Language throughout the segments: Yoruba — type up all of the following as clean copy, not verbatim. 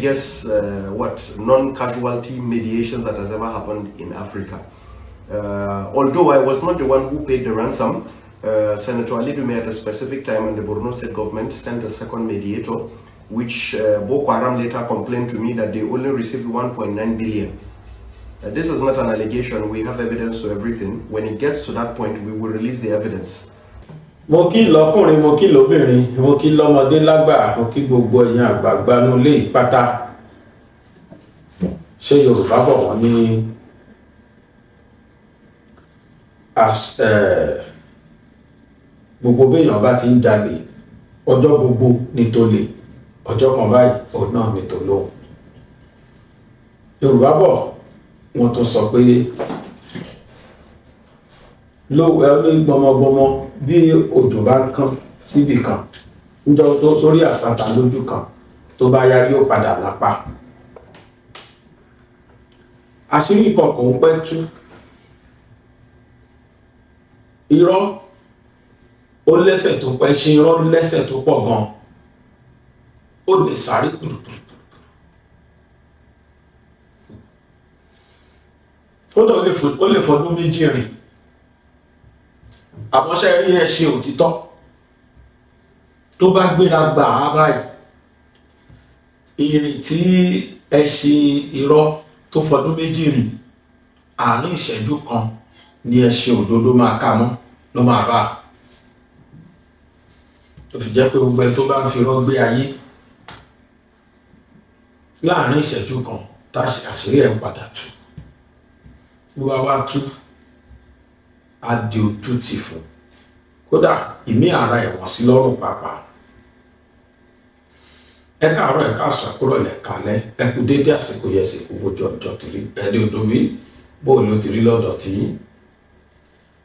Yes, non-casualty mediations that has ever happened in Africa. Although I was not the one who paid the ransom, Senator Ali Dume at a specific time and the Borno state government sent a second mediator, which Boko Haram later complained to me that they only received 1.9 billion. This is not an allegation, we have evidence to everything. When it gets to that point, we will release the evidence. Mo kí lọ́kùnrin, mo kí lóbìnrin, mo kí lọ́mọdé lágbà, mo kí gbogbo ẹ̀yin àgbààgbà nulé ìpátá. Ṣé Yorùbá bọ̀ wọ́n ní gbogbo béèyàn bá ti ń jalè, ọjọ́ gbogbo ní tó lè, ọjọ́ kan báyìí òun náà ní tó lóhùn. Yorùbá bọ̀ wọ́n tún sọ pé lóòwẹ́ gbọmọgbọmọ bí òjò bá kán síbì kan níjọ́ tó sórí àpáta lójú kan tó bá yá yóò padà lápá. Àṣírí ìkọ̀kọ̀ ń pẹ́ tú. Irọ́ ó lẹ́sẹ̀ tó pẹ́, ṣe irọ́ lẹ́sẹ̀ tó pọ̀ gan. Ó lè sáré kùrùkùrù. Ó lè fọdún méjì rìn. Àmọ́ṣẹ́ rí ẹ ṣe òtítọ́ tó bá gbéra gbà á báyìí. Ìrìn tí ẹ ṣe irọ́ tó fọdún méjì rìn, àárín ìṣẹ́jú kan ni ẹ ṣe òdodo máa ká mọ́ ló máa bá. Tó fi jẹ́ pé gbogbo ẹ tó bá ń fi irọ́ gbé ayé láàárín ìṣẹ́jú kan tá àṣírí ẹ̀ padà tú. Bí wá tú á di ojú tì fún. Kódà ìmí ara ẹ̀wọ̀n sí lọ́rùn pàápàá. Ẹ káàárọ̀, ẹ káàsán, kúrọ̀lẹ́, kálẹ́, ẹ kú dédé àsìkò yẹ sìnkú bójú ọjọ́ ti rí. Ẹni odò wí bóò ló ti rí lọ́dọ̀ tí yín.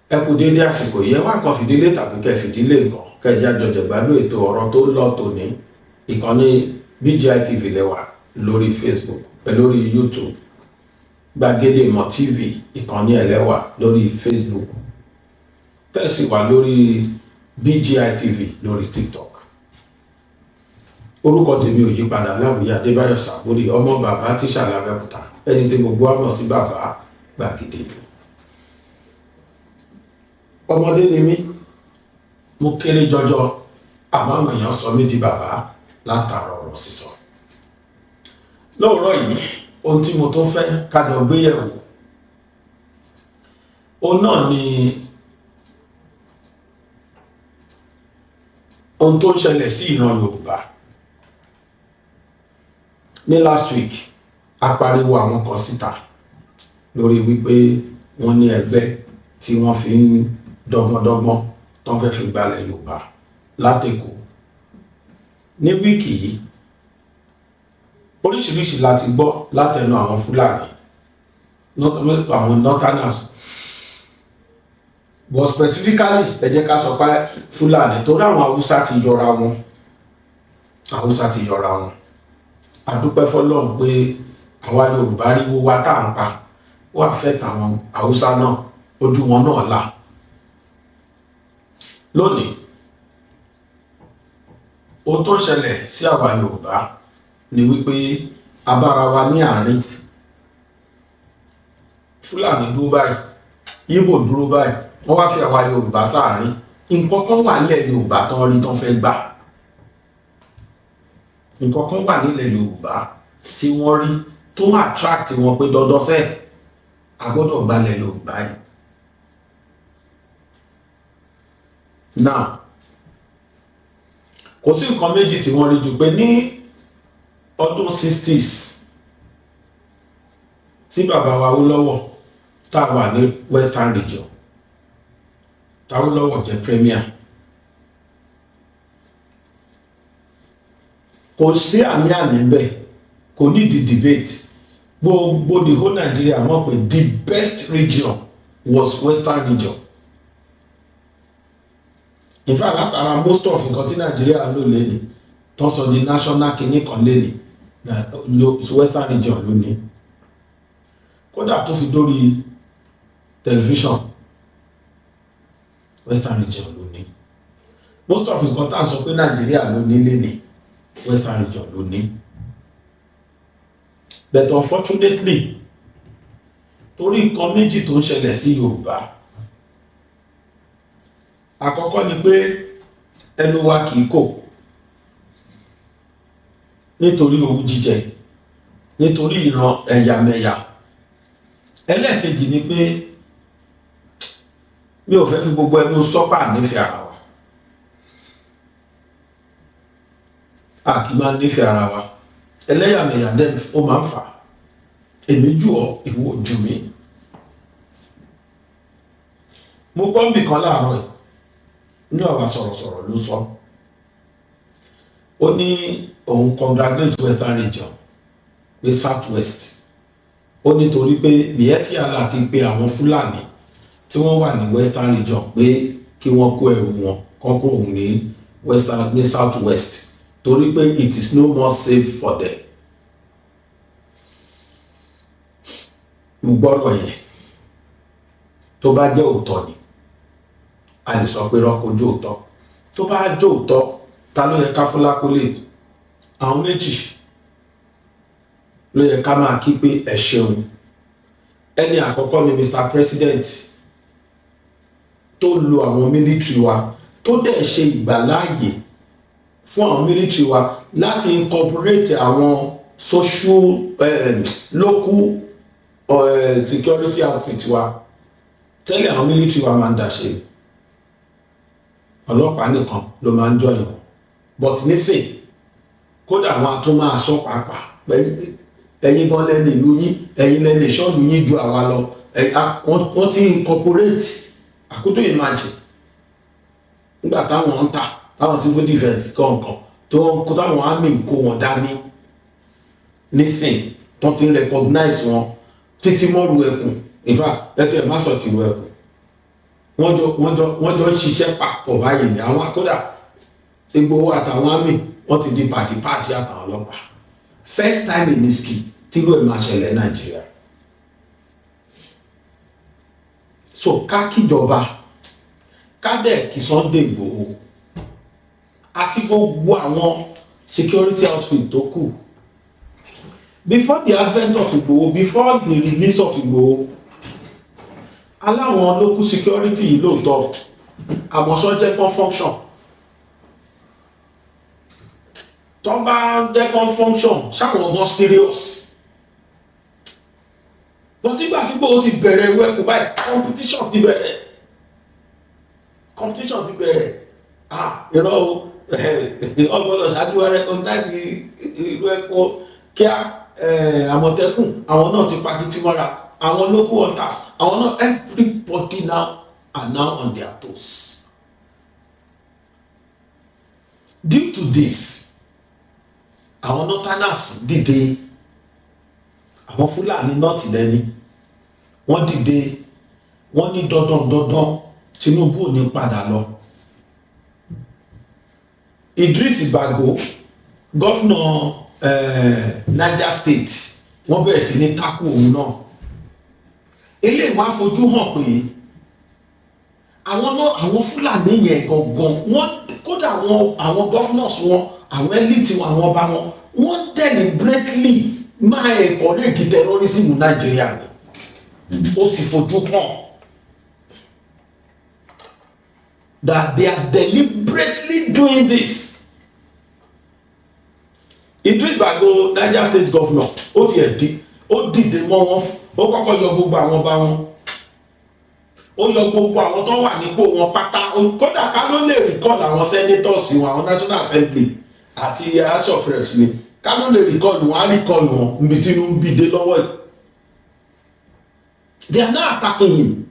Ẹ kú dédé àsìkò yẹ wá kan fìdílé tàbí kẹ fìdílé nǹkan kẹjá jọjẹ gbádùn ètò ọ̀rọ̀ tó lọ tòní. Ìkànnì BGI TV lẹ́wà lórí Facebook, lórí YouTube. Gbàgede Ìmọ̀ TV ìkànnì ẹlẹ́wà lórí Facebook. Tẹ̀sí wà lórí BGI TV lórí TikTok. Orúkọ tèmi ò yípadà, Láwùyí Adébáyọ̀ Sàbórí, ọmọ bàbá tíṣà l'Abẹ́òkúta, ẹni tí gbogbo àmọ̀ sí bàbá Gbàgede. Ọmọdé ni mí, mo kéré jọjọ, àmọ́ àwọn èèyàn sọ mí di bàbá látara ọ̀rọ̀ sísọ. Lóòrọ̀ yìí, ohun tí mo tó fẹ́ kájọ gbéyẹ̀wò, òun náà ni ohun tó ń ṣẹlẹ̀ sí ìran Yorùbá. Ní last week, a pariwo àwọn kan síta lórí wípé wọ́n ní ẹgbẹ́ tí wọ́n fi ń dọ́gbọ́ndọ́gbọ́n tó ń fẹ́ fi gbalẹ̀ Yorùbá látèkó. Ní wíìkì yìí, oríṣiríṣi láti gbọ́ látẹnu àwọn Fúlàní, àwọn Northerners, but specifically ẹ jẹ́ ká sọ pé Fúlàní torí àwọn Haúsá ti yọra wọn. Haúsá ti yọra wọn. A dúpẹ́ fọ́lọ́run pé àwa Yorùbá rí owó wa tá à ń pa wà fẹ́ tàwọn Haúsá náà, ojú wọn náà là. Lónìí, ohun tó ń ṣẹlẹ̀ sí àwa Yorùbá ni wípé a bára wa ní àárín. Fúlàní dúró báyìí, Yíbò dúró báyìí, wọ́n wá fi àwa Yorùbá sáàárín. Nǹkan kan wà nílẹ̀ Yorùbá tán rí tán fẹ́ gbà. Nǹkan kan wà nílẹ̀ Yorùbá tí wọ́n rí tó ń attract wọn pé dandan sẹ́ a gbọ́dọ̀ gbalẹ̀ Yorùbá yìí. Now, kò sí nǹkan méjì tí wọ́n rí jù pé ní ọdún 60s tí bàbá wa Awólọ́wọ̀ tá a wà ní Western Region, tá Awólọ́wọ̀ jẹ́ premier, kò sí àní-àní ńbẹ̀, kò ní di debate. Gbogbo the whole Nigeria mọ̀ pé the best region was Western Region. In fact, látara most of nǹkan tí Nigeria lò lẹ́ni tó sọ di national kìíní kan lẹ́ni Western Region ló ní. Kódà tó fi dórí television, Western Region ló ní. Most of nǹkan tá à ń sọ pé Nigeria ló ní lẹ́ni Western Region ló ní. but unfortunately torí nǹkan méjì tó ń ṣẹlẹ̀ sí Yorùbá. Àkọ́kọ́ ni pé ẹnu wa kì í kò nítorí owú jíjẹ, nítorí ìran ẹ̀yàmẹ̀yà. Ẹlẹ́ẹ̀kejì ni pé mi ò fẹ́ fi gbogbo ẹnu sọ́pà nífẹ̀ẹ́ ara wa. A kì í máa nífẹ̀ẹ́ ara wa. Ẹlẹ́yàmẹ̀yà dẹ́n ó máa ń fà. Èmi jù ọ́, ìwọ jù mí. Mo gbọ́ nbì kan láàárọ̀ yìí ní àwa sọ̀rọ̀sọ̀rọ̀ ló sọ. Ó ní òun congratulate Western region pé South West. Ó nítorí pé Miyetti Allah ti pe àwọn Fúlàní tí wọ́n wà ní Western region pé kí wọ́n kó ẹrù wọn kán kúrò ní South West torí pé it is no more safe for them. Mo gbọ́dọ̀ yẹn tó bá jẹ́ òótọ́ ni a lè sọ pé rọ́kò jó òótọ́. Tó bá jó òótọ́ ta ló yẹ ká fún lákólé? Àwọn méjì ló yẹ ká máa kí pé ẹ ṣeun. Ẹni àkọ́kọ́ ni Mr. President tó lo àwọn military wa tó dẹ̀ ṣe ìgbàláàyè fún àwọn military wa láti incorporate àwọn local security outfit wa. Tẹ́lẹ̀ àwọn military wa máa ń dàṣe, ọlọ́pàá nìkan ló máa ń join wọn, but nísìn kódà wọn tó máa sọ pàápàá pẹ̀lú ẹ̀yin gan lẹ́nu ìlú yín, ẹ̀yin lẹ́nu ìṣọ́ọ̀lù yín ju àwa lọ. Wọ́n ti incorporate àkótó ìmájì nígbà táwọn ń tà táwọn civil defence kọ̀ọ̀kan tó táwọn army kó wọn dání. Nísìn tó ti recognize wọn títí mọ́rù ẹkùn. In fact ẹtí ẹ̀ má sọ tìlú ẹkùn. Wọ́n jọ ń ṣiṣẹ́ papọ̀ báyìí ní àwọn akódà Ìgbòho àtàwọn army wọ́n ti di pàtì àtàwọn ọlọ́pàá. First time in history tí ló ẹ̀ máa ṣẹlẹ̀ Nàìjíríà. So ká kíjọba ká dẹ̀ kí Sunday Ìgbòho àti gbogbo àwọn security outfit tó kù. Before the advent of Ìgbòho, before the release of Ìgbòho, aláwọn local security yìí lóòótọ́ àmọ́sọ́ jẹ́ kán function. Tó bá jẹ́ kán function ṣáwọn ọmọ serious. But nígbà tí Ìgbòho ti bẹ̀rẹ̀ ìwé ẹ̀kọ́ báyìí competition ti bẹ̀rẹ̀. Ìrọ̀ o ọgbọ́dọ̀ ṣáájú wa recognize ìlú ẹ̀kọ́ kíá. Àmọ̀tẹ́kùn àwọn náà ti pagití mọ́ra, àwọn local hunters àwọn náà, everybody now are now on their toes. Due to this àwọn northerners dìde, àwọn Fúlàní north lẹ́ni wọ́n dìde, wọ́n ní dandan Tinubu ò ní padà lọ. Idris Bago gọ́fúnà Niger State wọ́n bẹ̀rẹ̀ sí ní tákù òun náà. Eléyìí wá fojú hàn pé àwọn Fúlàní yẹn gangan wọ́n kódà àwọn governors wọn, àwọn elite wọn, àwọn ọba wọn, wọ́n deliberately máa encourage terrorism ní Nàìjíríà ni. Ó ti fojú hàn that they are deliberately doing this. Idris Bago Niger State governor ó dìde mọ́ wọn, ó kọ́kọ́ yọ gbogbo àwọn ọba wọn, ó yọ gbogbo àwọn tó wà nípò wọn pátá. Kódà ká ló lè recall àwọn senators wọn, àwọn National Assembly àti House of Reps ni ká ló lè recall wọn, á recall wọn níbi tí inú ń bí dé lọ́wọ́ yìí. They are now attacking him.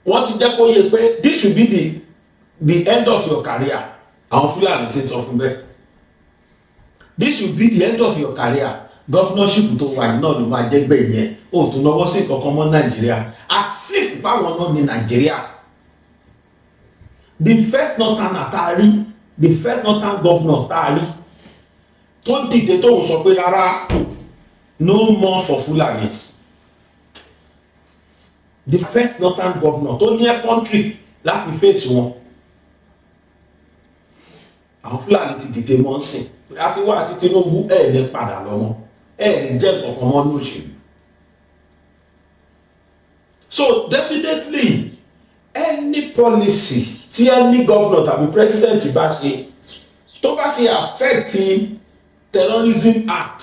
Wọ́n ti jẹ́ kó yé pé this should be the end of your career. Àwọn Fúlàní ti sọ fún bẹ́ẹ̀. This should be the end of your career. Governorship tó wà yìí náà ló máa jẹ́ gbẹ̀yìn ẹ̀. Ó tún lọ́wọ́ sí kankan mọ́ Nàìjíríà. As if báwọn náà ní Nàìjíríà. The first northern atari, the first northern governor atari tó dìde tó ń sọ pé rárá no more for Fulanis. The first northern governor tó ní effrontery láti face wọn. àwọn Fúlàní ti dìde mọ́ sìn àti wá àti Tinubu ní padà lọ́mọ ní jẹ́ kankan mọ́ ní òṣèlú. So definitely any policy tí any governor tàbí president bá ṣe tó bá ti affect terrorism act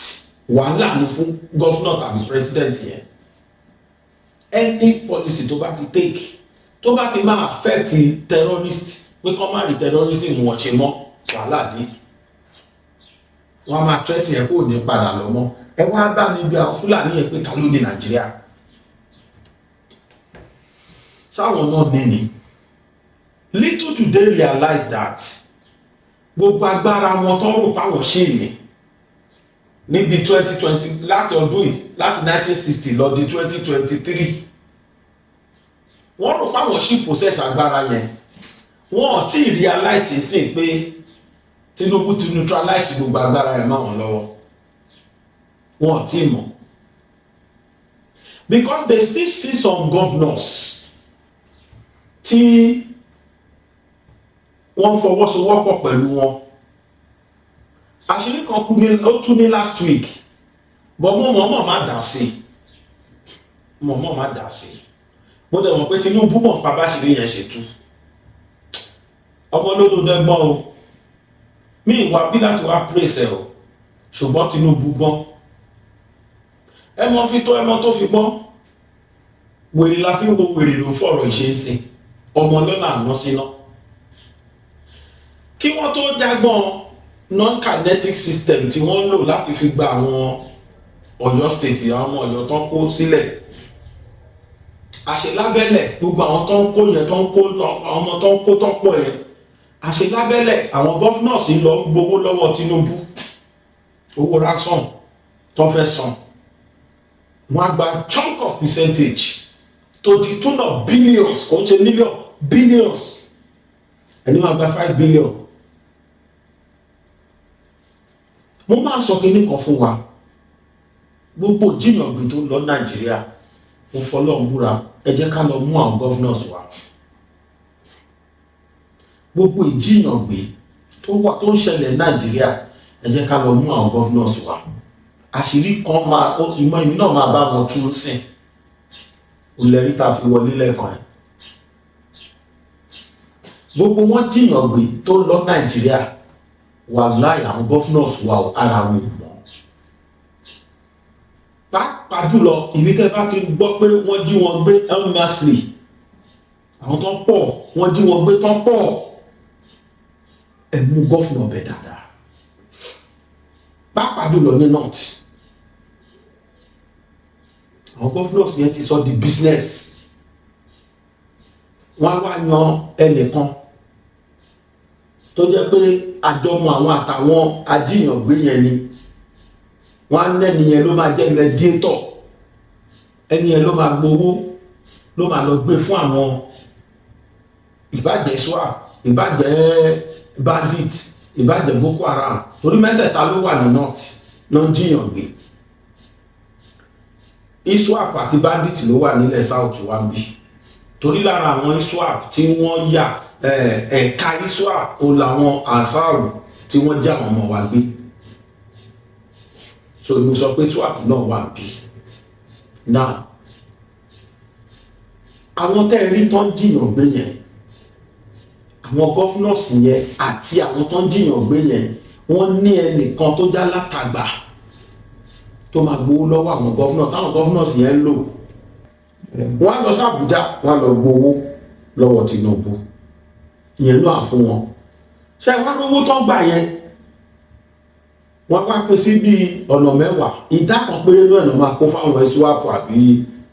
wàhálà ni fún governor tàbí president yẹn. Any policy tó bá ti take tó bá ti máa affect terrorist pé kọ́ máa rí terrorism wọ́n ṣe mọ́ wàhálà dé. Wọ́n á máa threat yẹn kó ní padà lọ mọ́. Ẹ wá bá mi bí àwọn Fúlàní yẹn pé ta ló ní Nàìjíríà. Sáwọn náà nẹ́ni. Little do they realize that gbogbo agbára wọn tó rò páwọn ṣe ní níbi 2020 láti ọdún yìí láti 1960 lọ di 2023 wọ́n rò páwọn ṣì possess agbára yẹn. Wọ́n ò tí ì realize sí pé Tinubu ti neutralize gbogbo agbára yẹn máa wọn lọ́wọ́. Wọ́n ò tí ì mọ̀ because they still see some governors tí wọ́n fọwọ́sowọ́pọ̀ pẹ̀lú wọn. Àṣírí kan kú ní ó tún ní last week but mo mọ̀ má dà sí mo mọ̀ má dà sí mo dẹ̀ mọ̀ pé Tinubu mọ̀ pa báṣìírí yẹn ṣe tú ọmọ lódò dẹ́gbọ́n o mi ìwà bí láti wá praise ẹ o ṣùgbọ́n Tinubu gbọ́n ẹmọ fi tó ẹmọ tó fi gbọ́n wèrè la fi ń wo wèrè ló fọ̀rọ̀ ìṣesìn ọmọ lọ́nà àná síná kí wọ́n tó jágbọ́n non-kinetic system tí wọ́n ń lò láti fi gba àwọn Ọ̀yọ́ state àwọn ọmọ Ọ̀yọ́ tó ń kó sílẹ̀ àṣelábẹ́lẹ̀ gbogbo àwọn tó ń kó yẹn tó ń kó àwọn ọmọ tó ń kó tó pọ̀ yẹn àṣelábẹ́lẹ̀ àwọn governors ń lọ gbowó lọ́wọ́ Tinubu owó ransom tó fẹ́ san wọ́n á gba chunk of percentage to the tune of billions kò ń ṣe million billions ẹni máa gba 5 billion. Mo máa sọ kíní kan fún wa gbogbo ìjìyàngbé tó ń lọ Nàìjíríà mo fọlọ́run búra ẹ jẹ́ ká lọ mú àwọn governors wa. Gbogbo ìjìyàngbé tó ń ṣẹlẹ̀ Nàìjíríà ẹ jẹ́ ká lọ mú àwọn governors wa. Àṣírí kan máa ìmọ̀ ìmí náà máa bá wọn tún sìn olẹ́rí tá a fi wọlé lẹ́ẹ̀kan ẹ̀. Gbogbo wọn jìyàngbé tó ń lọ Nàìjíríà wàláhì àwọn governors wa ara wọn mọ̀. Pàápàá jùlọ ibi tẹ́ bá ti gbọ́ pé wọ́n jí wọn gbé elmasly àwọn tó ń pọ̀ wọ́n jí wọn gbé tó ń pọ̀ ẹ mú governor bẹ̀ dáadáa. Pàápàá jùlọ ní north àwọn governors yẹn ti sọ di business. Wọ́n á wá yan ẹnìkan tó jẹ́ pé àjọmọ̀ àwọn àtàwọn ajíyàngbé yẹn ni wọ́n á lẹ́ni yẹn ló máa jẹ́ mediator ẹni yẹn ló máa gbowó ló máa lọ gbé fún àwọn ìbàjẹ́ swap ìbàjẹ́ bandit ìbàjẹ́ Boko Haram torí mẹ́tẹ̀ẹ̀ta ló wà ní north ló ń jíyàngbé. ISWAP àti bandit ló wà nílẹ̀ south wa bí torí lára àwọn ISWAP tí wọ́n yà ẹ̀ka ISWAP ó làwọn àṣàrò tí wọ́n jẹ́ àwọn ọmọ wa gbé. So mo sọ pé ISWAP náà wà bí. Now àwọn tẹ́ẹ̀rí tó ń jiyàn gbé yẹn àwọn governors yẹn àti àwọn tó ń jiyàn gbé yẹn wọ́n ní ẹnìkan tó já látàgbà tó máa gbowó lọ́wọ́ àwọn governors táwọn governors yẹn lò. Wọ́n á lọ sí Àbújá wọ́n á lọ gbowó lọ́wọ́ Tinubu ìyẹn ló à fún wọn. Ṣé wá lówó tó ń gbà yẹn wọ́n wá pín sí bí ọ̀nà 10 ìdá kan péré ló ẹ̀nà máa kó fáwọn ISWAP àbí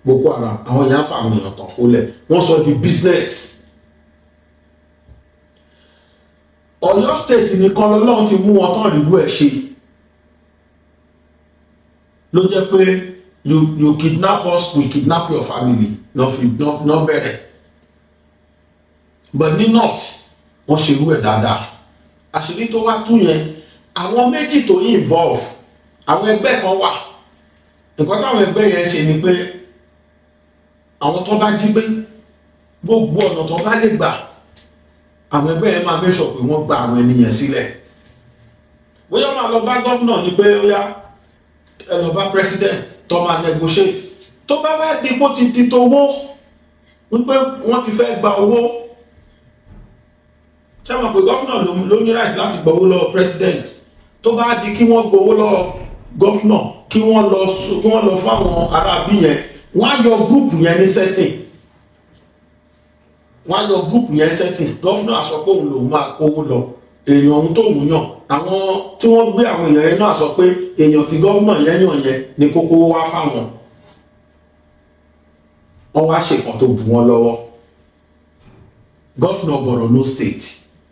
Boko Haram àwọn èèyàn fáwọn èèyàn tàn kó lẹ̀ wọ́n sọ di business. Ọ̀yọ́ state nìkan lọ́lọ́run ti mú wọn tán rìlú ẹ̀ ṣe ló jẹ́ pé you kidnap us we kidnap your family no bẹ̀rẹ̀ but ní north wọ́n ṣe irú ẹ̀ dáadáa. Àṣírí tó wá tú yẹn àwọn méjì tó involve àwọn ẹgbẹ́ kan wà nǹkan táwọn ẹgbẹ́ yẹn ṣe ni pé àwọn tó bá jí gbé gbogbo ọ̀nà tó bá lè gbà àwọn ẹgbẹ́ yẹn máa make sure pé wọ́n gba àwọn ènìyàn sílẹ̀. bóyá máa lọ bá gọ́fúnà ní pé ó yá ẹ lọ bá president tó máa negotiate tó bá wá di bó ti di tówó wípé wọ́n ti fẹ́ gba owó ṣé wọn pé gọ́fúnà ló ní right láti gbowó lọ́wọ́ president tó bá di kí wọ́n gbowó lọ́wọ́ gọ́fúnà kí wọ́n lọ fún àwọn ará bí yẹn wọ́n á yọ gúrùpù yẹn ní setting gọ́fúnà á sọ pé òun lòun máa kówó lọ èèyàn ohun tó wù yàn àwọn tí wọ́n gbé àwọn èèyàn yẹn náà sọ pé èèyàn tí gọ́fúnà yẹn yàn yẹn ni kókó wá fáwọn wọ́n wá ṣèkan tó bù wọ́n lọ́wọ́ gọ́fúnà Borno state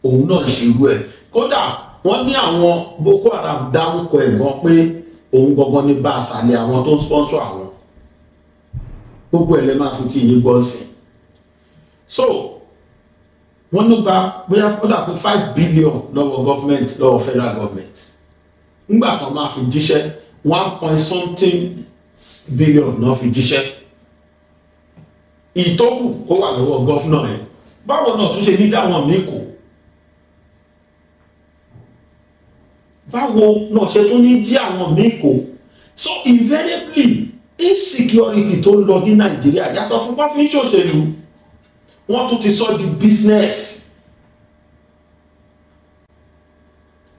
òun náà ṣerú ẹ̀ kódà wọ́n ní àwọn Boko Haram dárúkọ ẹ̀gbọ́n pé òun gangan ní bá àṣàlẹ̀ àwọn tó ń sponsor àwọn gbogbo ẹ̀ lẹ́ máa fi ti yín gbọ́ sí so wọ́n ní gba bóyá fọ́dà pé 5 billion lọ́wọ́ government lọ́wọ́ federal government nígbà tó máa fi jíṣẹ́ 1.something billion náà fi jíṣẹ́ ìtókù ó wà lọ́wọ́ gọ́fúnà yẹn báwo náà tún ṣe ní dáwọn míì kò báwo náà ṣe tún ní jí àwọn míì kò so invariably insecurity tó ń lọ ní Nàìjíríà yàtọ̀ fún wọ́n fi ń ṣòṣèlú wọ́n tún ti sọ di business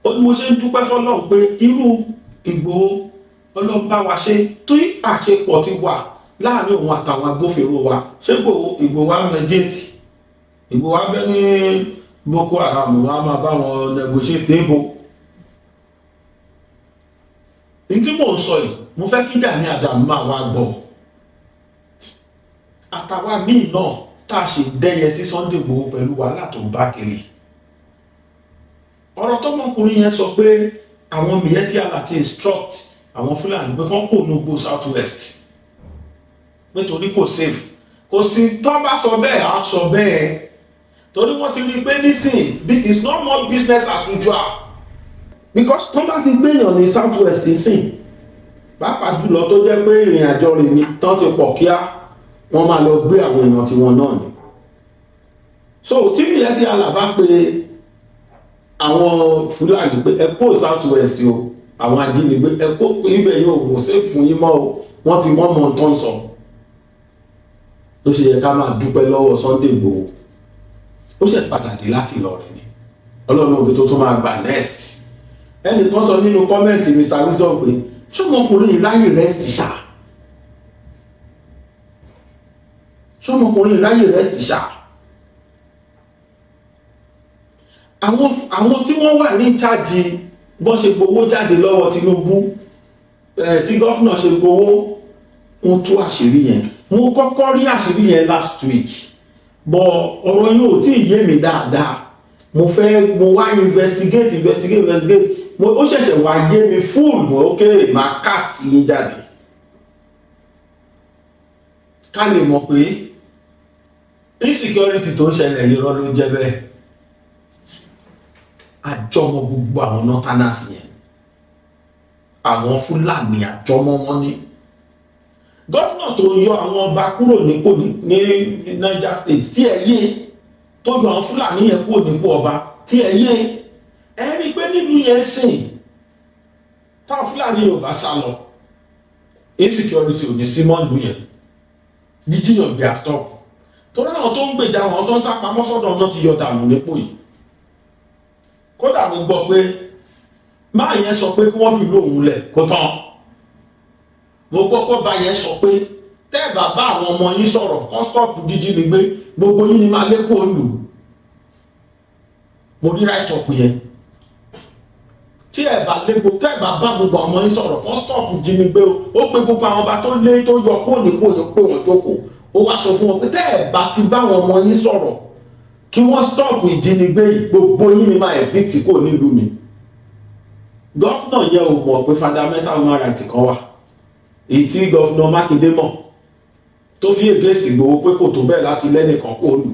ó ní mo ṣe ń dúpẹ́ fọ́lọ́run pé irú Ìgbòho Ọlọ́run bá wa ṣe tó àṣepọ̀ ti wà láàrin òun àtàwọn agbófinró wa ṣé Ìgbòho á mẹ́díẹ̀tì Ìgbòho á bẹ́ ní Boko Haram wọn á máa bá wọn negotiate ebo ní tí mò ń sọ yìí mo fẹ́ kí Gani Adams máa wá gbọ́ àtàwọn míì náà tá a ṣe dẹ́yẹ sí Sunday Igboho pẹ̀lú wàhálà tó ń bá kiri ọ̀rọ̀ tọ́mọkùnrin yẹn sọ pé àwọn Miyetti Allah ti instruct àwọn Fúlàní pé kán kò ní gbó South West nítorí kò safe kò sí tó bá sọ bẹ́ẹ̀ á sọ bẹ́ẹ̀ torí wọ́n ti rí i pé nísìn it's no more business as usual because tó bá ti gbéyàn ní South West nísìn pàápàá jùlọ tó jẹ́ pé ìrìn àjò rẹ̀ ni tán ti pọ̀ kíá wọ́n máa lọ gbé àwọn èèyàn tiwọn náà ni so tí Miyetti Allah bá pe àwọn Fúlàní pé ẹ kó South West o àwọn ajínigbé ẹ kó ibẹ̀ yóò wò sí fún yín mọ́ o wọ́n ti mọ́ tó ń sọ ló ṣe yẹ ká máa dúpẹ́ lọ́wọ́ Sunday Igboho ó ṣe padà dé láti Ìlọrin ni Ọlọ́run òbí tó tún máa gbà next ẹnìkan sọ nínú kọ́mẹ́ǹtì Mr. Wisdom pé ṣọmọkùnrin láyè rest ṣá ṣọmọkùnrin láyè rest ṣá àwọn tí wọ́n wà ní ìcháàjì bọ́n ṣe gbowó jáde lọ́wọ́ Tinubu tí gọ́fúnà ṣe gbowó wọ́n tú àṣírí yẹn mo kọ́kọ́ rí àṣírí yẹn last week bọ̀ ọ̀rọ̀ yóò tí ì yé mi dáadáa mo wá investigate ó ṣẹ̀ṣẹ̀ wá yé mi full mo ok máa cast yín jáde ká lè mọ̀ pé insecurity tó ń ṣẹlẹ̀ irọ́ ló jẹ́ bẹ́ẹ̀ àjọmọ̀ gbogbo àwọn northerners yẹn àwọn Fúlàní àjọmọ̀ wọn ní gọ́fúnà tó yọ àwọn ọba kúrò nípò ní Niger State tí ẹ yé tó yọ àwọn Fúlàní yẹn kúrò nípò ọba tí ẹ yé ẹ rí i pé nínú yẹn sìn táwọn Fúlàní yóò bá sá lọ insecurity ò ní sí mọ́ọ̀lù yẹn jíjìyàn bí a stop torí àwọn tó ń gbèjà àwọn tó ń sá pamọ́ sọ́dọ̀ náà ti yọ dànù nípò yìí kódà mo gbọ́ pé máa yẹn sọ pé kí wọ́n fi lóhùn lẹ̀ kó tán mo gbọ́ pé bá yẹn sọ pé tẹ́ bàbá àwọn ọmọ yín sọ̀rọ̀ kán stop jíjínigbé gbogbo yín ni máa lékòó lù mo rí right up yẹn tí ẹ bá lébo tẹ́ bàbá gbogbo ọmọ yín sọ̀rọ̀ kán stop jíjínigbé ó pé gbogbo àwọn ọba tó lé tó yọ kó nípò yẹn pé wọ́n jókòó ó wá sọ fún wọn pé tẹ́ ẹ bá ti bá àwọn ọmọ yín sọ̀rọ̀ kí wọ́n stop ìjínigbé yìí gbogbo yín ni máa evict kò nílùú mi gọ́fúnà yẹn ò mọ̀ pé fundamental human right kan wà èyí tí gọ́fúnà Mákindé mọ̀ tó fi against Ìgbòho pé kò tó bẹ́ẹ̀ láti lẹ́nìkan kó lù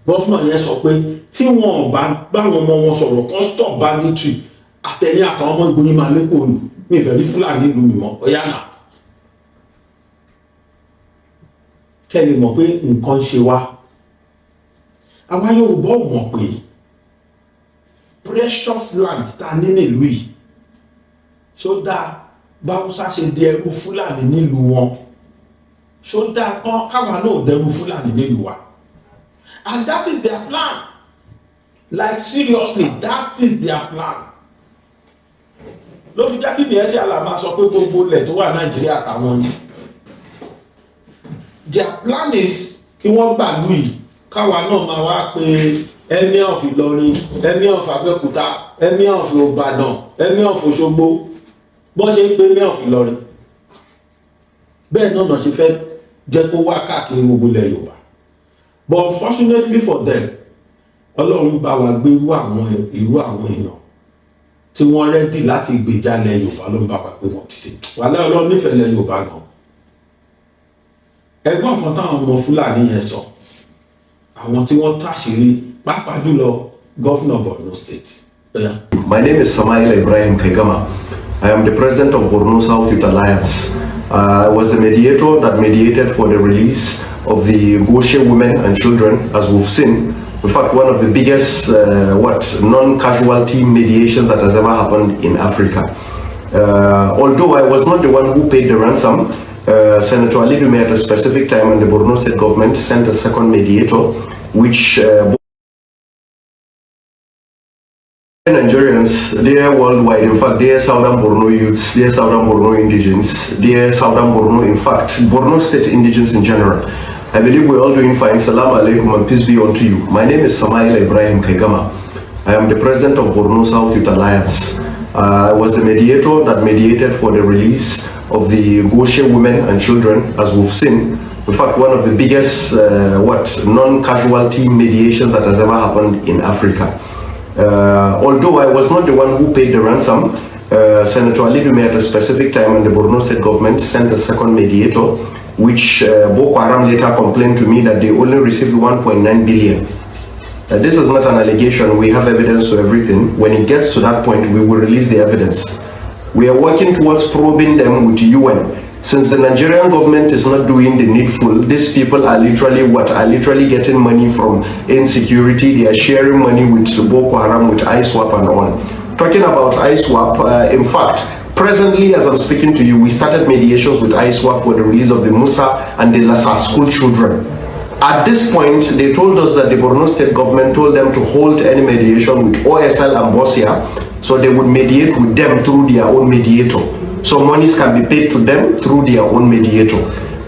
gọ́fúnà yẹn sọ pé tí wọn bá báwọn ọmọ wọn sọ̀rọ̀ kan stop banditry àtẹ̀yìn àtàwọn ọmọ Ìgbòho máa lé kó lù mí ìfẹ́ rí Fúlàní ìlú mi mọ́ ọ̀yá náà kẹ́ni mọ̀ pé nǹkan ṣe wá àwa Yorùbá ò mọ̀ pé precious land ta ní nílùú yìí ṣó dáa báwùsá ṣe di ẹrú Fúlàní nílùú wọn, ṣó dáa kan káwa náà dẹrú Fúlàní nílùú wa. And that is their plan. Like seriously, that is their plan. Ló fi jákè nìyẹn tí àlà sọ pé gbogbo ilẹ̀ tó wà Nàìjíríà táwọn ni. Their plan is kí wọ́n gbàlú yìí káwa náà máa wá pé Emir of Ìlọrin, Emir of Abẹ́òkúta, Emir of Ìbàdàn, Emir of Òṣogbo, bọ́n ṣe ń pè Emir of Ìlọrin. Bẹ́ẹ̀ náà ṣe fẹ́ jẹ́ kó wá káàkiri gbogbo ilẹ̀ Yorùbá. But unfortunately for them, Ọlọ́run bá wa gbé irú àwọn èèyàn tí wọ́n rẹ́dì láti gbèjálẹ̀ Yorùbá ló ń bá wa gbé wọn dìde. Wàhálà Ọlọ́run nífẹ̀ẹ́ lẹ̀ Yorùbá gan. Ẹgbọ́n kan táwọn ọmọ Fúlàní yẹn sọ, àwọn tí wọ́n táṣìírí pàápàá jùlọ Governor Borno State. My name is Samaila Ibrahim Kaigama. I am the president of Borno South Youth Alliance. I was the mediator that mediated for the release of the Goshe women and children, as we've seen. In fact, one of the biggest non-casualty mediations that has ever happened in Africa. Although I was not the one who paid the ransom, Senator Ali Dume at a specific time and the Borno State government sent a second mediator, which Nigerians, they are worldwide. In fact, they are Southern Borno youths, they are Southern Borno indigenes, they are Southern Borno, in fact, Borno State indigenes in general. I believe we're all doing fine. Salam alaikum and peace be unto you. My name is Samaila Ibrahim Kaigama. I am the president of Borno South Youth Alliance. I was the mediator that mediated for the release of the Goshe women and children, as we've seen. In fact, one of the biggest non-casualty mediations that has ever happened in Africa. Although I was not the one who paid the ransom, Senator Ali Dume at a specific time and the Borno State government sent a second mediator, which Boko Haram later complained to me that they only received 1.9 billion. This is not an allegation, we have evidence to everything. When it gets to that point, we will release the evidence. We are working towards probing them with UN. Since the Nigerian government is not doing the needful, these people are literally getting money from insecurity. They are sharing money with Boko Haram, with ISWAP and all. Talking about ISWAP, in fact, presently as I'm speaking to you, we started mediations with ISWAP for the release of the Musa and the Lassa school children. At this point, they told us that the Borno State government told them to hold any mediation with OSL and Bosia, so they would mediate with them through their own mediator. So monies can be paid to them through their own mediator.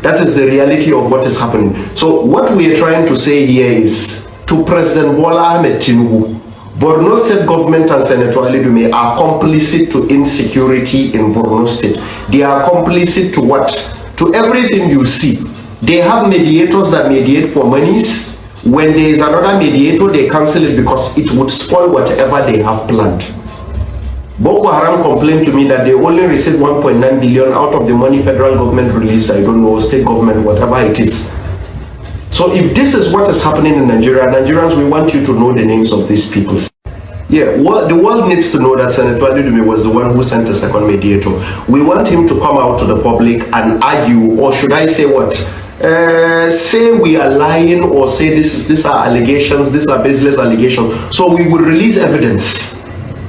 That is the reality of what is happening. So what we are trying to say here is to President Bola Ahmed Tinubu, Borno State government and Senator Ali Dume are complicit to insecurity in Borno State. They are complicit to what? To everything you see. They have mediators that mediate for monies. When there is another mediator, they cancel it because it would spoil whatever they have planned. Boko Haram complained to me that they only received 1.9 billion out of the money federal government released, I don't know, state government, whatever it is. So if this is what is happening in Nigeria, Nigerians, we want you to know the names of these people. Yeah, the world needs to know that Senator Ali Dume was the one who sent a second mediator. We want him to come out to the public and argue, or should I say what? Say we are lying, or say these are allegations, these are baseless allegations. So we will release evidence.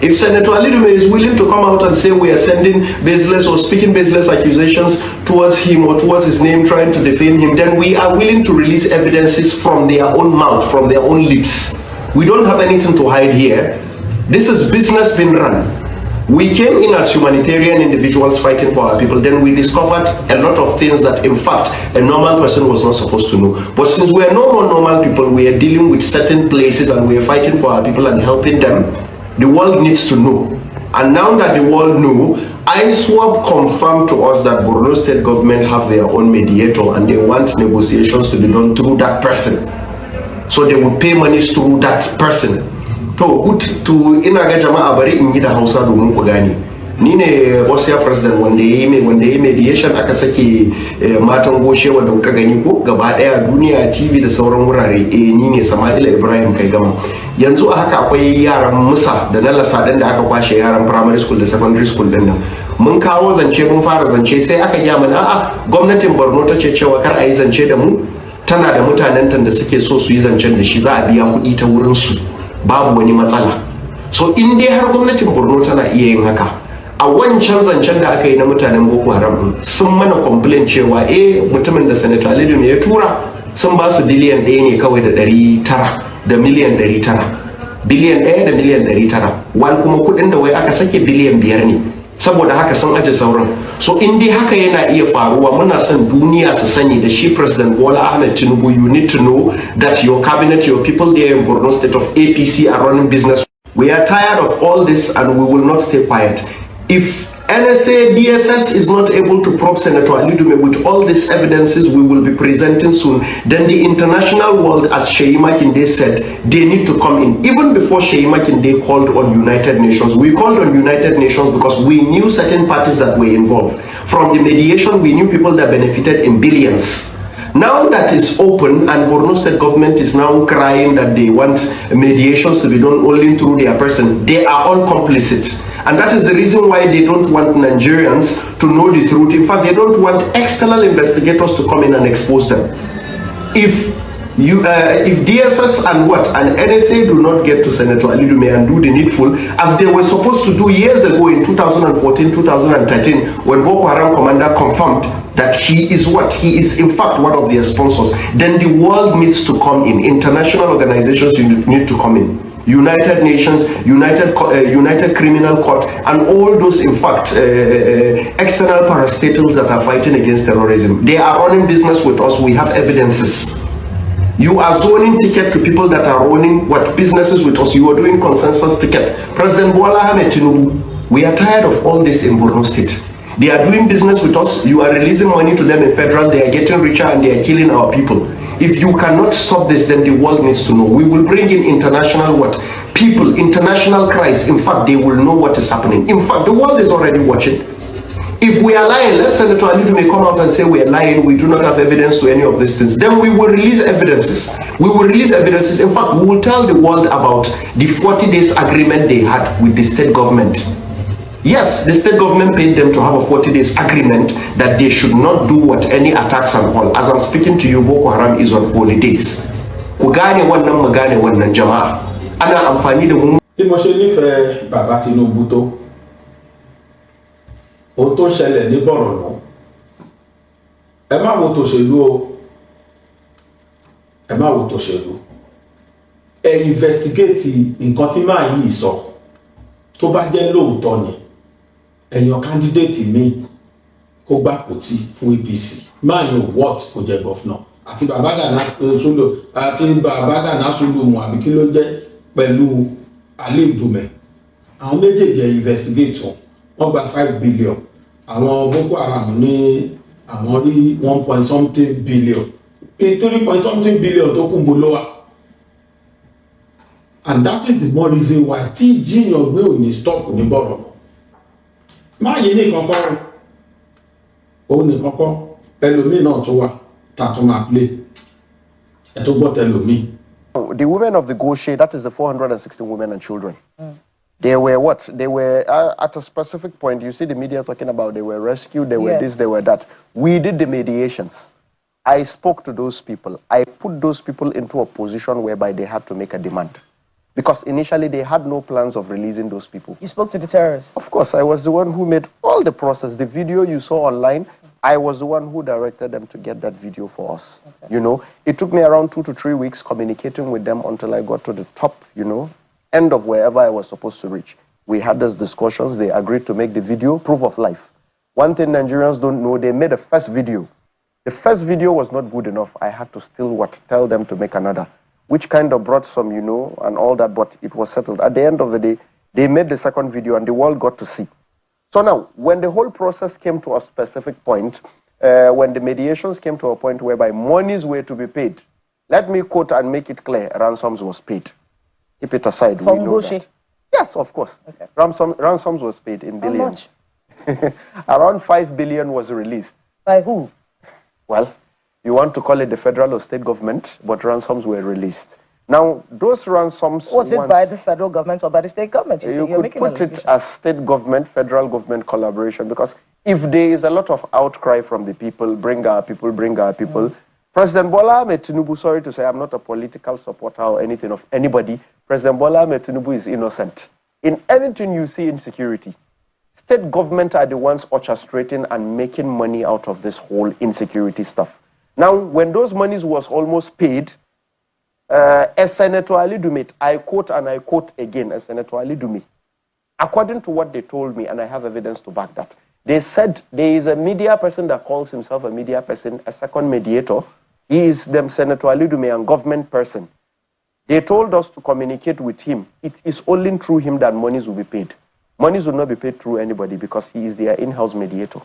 If Senator Ali Dume is willing to come out and say we are sending baseless or speaking baseless accusations towards him or towards his name, trying to defame him, then we are willing to release evidences from their own mouth, from their own lips. We don't have anything to hide here. This is business being run. We came in as humanitarian individuals fighting for our people, then we discovered a lot of things that in fact a normal person was not supposed to know. But since we are no more normal people, we are dealing with certain places and we are fighting for our people and helping them. The world needs to know. And now that the world know, ISWAP confirmed to us that Borno State government have their own mediator and they want negotiations to be done through that person. So they would pay monies through that person. To ina ga jama'a bari in yi da Hausa domin ku gane. Ni ne Bosia president wanda ya yi mediation aka sake matan Goshe wanda kuka gani ko gaba daya duniya TV da sauran wurare. Ni ne Samaila Ibrahim Kaigama. Yanzu a haka akwai yaran Musa da na Lassa da aka kwashe yaran primary school da secondary school din nan. Mun kawo zance, mun fara zance, sai aka gaya mana a'a gwamnatin Borno ta ce cewa kar a yi zance da mu, tana da mutanen da suke so su yi zancen da shi, za a biya kuɗi ta wurin su. Babu wani matsala. So in dai har gwamnatin Borno tana iya yin haka, a wancan zancen da aka yi na mutanen Boko Haram sun mana complain cewa mutumin da Senator Ali Dume ya tura sun ba su biliyan 1 ne kawai da 900 da miliyan 900 biliyan 1 da miliyan 900 wani kuma kudin da wai aka sake biliyan 5 ne saboda haka sun aje sauran. So in dai haka yana iya faruwa muna son duniya su sani da shi President Bola Ahmed Tinubu, you need to know that your cabinet, your people there in Borno State of APC are running business. We are tired of all this and we will not stay quiet. If NSA, DSS is not able to probe Senator Ali Dume with all these evidences we will be presenting soon, then the international world, as Sheyi Makinde said, they need to come in. Even before Sheyi Makinde called on United Nations, we called on United Nations because we knew certain parties that were involved. From the mediation, we knew people that benefited in billions. Now that it's open and Borno State government is now crying that they want mediations to be done only through their person, they are all complicit. And that is the reason why they don't want Nigerians to know the truth. In fact, they don't want external investigators to come in and expose them. If DSS and NSA do not get to Senator Ali Dume and do the needful, as they were supposed to do years ago in 2014, 2013, when Boko Haram commander confirmed that he is He is in fact one of their sponsors, then the world needs to come in. International organizations need to come in. United Nations, United Criminal Court, and all those, in fact, external parastatals that are fighting against terrorism. They are running business with us. We have evidences. You are zoning ticket to people that are running businesses with us. You are doing consensus ticket. President Bola Ahmed Tinubu, we are tired of all this in Borno State. They are doing business with us. You are releasing money to them in federal. They are getting richer and they are killing our people. If you cannot stop this, then the world needs to know. We will bring in international people, international cries. In fact, they will know what is happening. In fact, the world is already watching. If we are lying, let Senator Ali Dume come out and say we are lying, we do not have evidence to any of these things. Then we will release evidences. We will release evidences. In fact, we will tell the world about the 40 days agreement they had with the state government. Yes, the state government paid them to have a 40 days agreement that they should not do any attacks and all. As I'm speaking to you, Boko Haram is on holidays. Ku gane wannan jama'a. Ana amfani da mu. Bí mo ṣe nífẹ̀ẹ́ bàbá Tinubu tó, ohun tó ń ṣẹlẹ̀ ní Borno, ẹ má wo tòṣèlú o, ẹ má wo tòṣèlú. Ẹ investigate nǹkan tí máa yìí sọ, tó bá jẹ́ lóòótọ́ ni. Ẹ̀yàn candidate mi kó gbà kòtì fún APC máa yan what kò jẹ́ gọ́fúnà àti bàbá Gana Solo mu àbí kí ló jẹ́ pẹ̀lú Ali Dume. Àwọn méjèèjì investigate wọ́n gba 5 billion. Àwọn Boko Haram ní àwọn rí 1 point something billion. 3 point something billion tó kún bolówà. And that is the more reason why tí jíyàn gbé òní stop ní Borno. Má yé ní kankan o ní kankan ẹlòmíì náà tó wà tá tó máa play ẹ tó gbọ́ tẹlòmíì. The women of the Goshe, that is the 460 women and children. They were They were at a specific point. You see the media talking about they were rescued, they were this, they were that. We did the mediations. I spoke to those people. I put those people into a position whereby they had to make a demand. Because initially they had no plans of releasing those people. You spoke to the terrorists? Of course, I was the one who made all the process. The video you saw online, I was the one who directed them to get that video for us. Okay. You know, it took me around 2 to 3 weeks communicating with them until I got to the top, end of wherever I was supposed to reach. We had these discussions. They agreed to make the video proof of life. One thing Nigerians don't know, they made a first video. The first video was not good enough. I had to still tell them to make another, which kind of brought some, and all that, but it was settled. At the end of the day, they made the second video and the world got to see. So now, when the whole process came to a specific point, when the mediations came to a point whereby monies were to be paid, let me quote and make it clear, ransoms was paid. Keep it aside, we know that. Yes, of course. Okay. Ransoms was paid in billions. How much? Around 5 billion was released. By who? Well, you want to call it the federal or state government, but ransoms were released. Now, those ransoms... Was it by the federal government or by the state government? You could put it as state government, federal government collaboration, because if there is a lot of outcry from the people, bring our people, President Bola Ahmed Tinubu, sorry to say, I'm not a political supporter or anything of anybody. President Bola Ahmed Tinubu is innocent. In anything you see insecurity, state government are the ones orchestrating and making money out of this whole insecurity stuff. Now, when those monies was almost paid, as Senator Ali Dume, I quote and I quote again, as Senator Ali Dume, according to what they told me, and I have evidence to back that, they said there is a media person that calls himself a media person, a second mediator. He is them Senator Ali Dume and government person. They told us to communicate with him. It is only through him that monies will be paid. Monies will not be paid through anybody because he is their in-house mediator.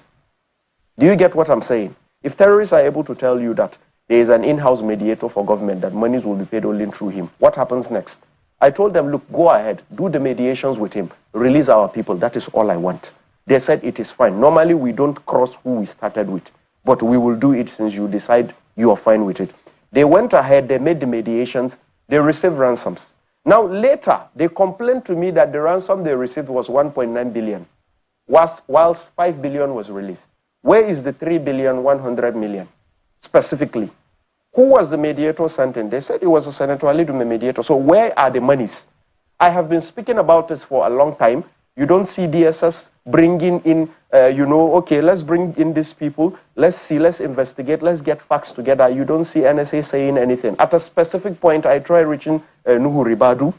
Do you get what I'm saying? If terrorists are able to tell you that there is an in-house mediator for government, that monies will be paid only through him, what happens next? I told them, look, go ahead, do the mediations with him, release our people, that is all I want. They said it is fine. Normally we don't cross who we started with, but we will do it since you decide you are fine with it. They went ahead, they made the mediations, they received ransoms. Now later, they complained to me that the ransom they received was 1.9 billion, whilst 5 billion was released. Where is the 3,100,000,000 specifically? Who was the mediator sent in? They said it was a Senator Ali Dume mediator. So where are the monies? I have been speaking about this for a long time. You don't see DSS bringing in, okay, let's bring in these people. Let's see, let's investigate, let's get facts together. You don't see NSA saying anything. At a specific point, I try reaching Nuhu Ribadu.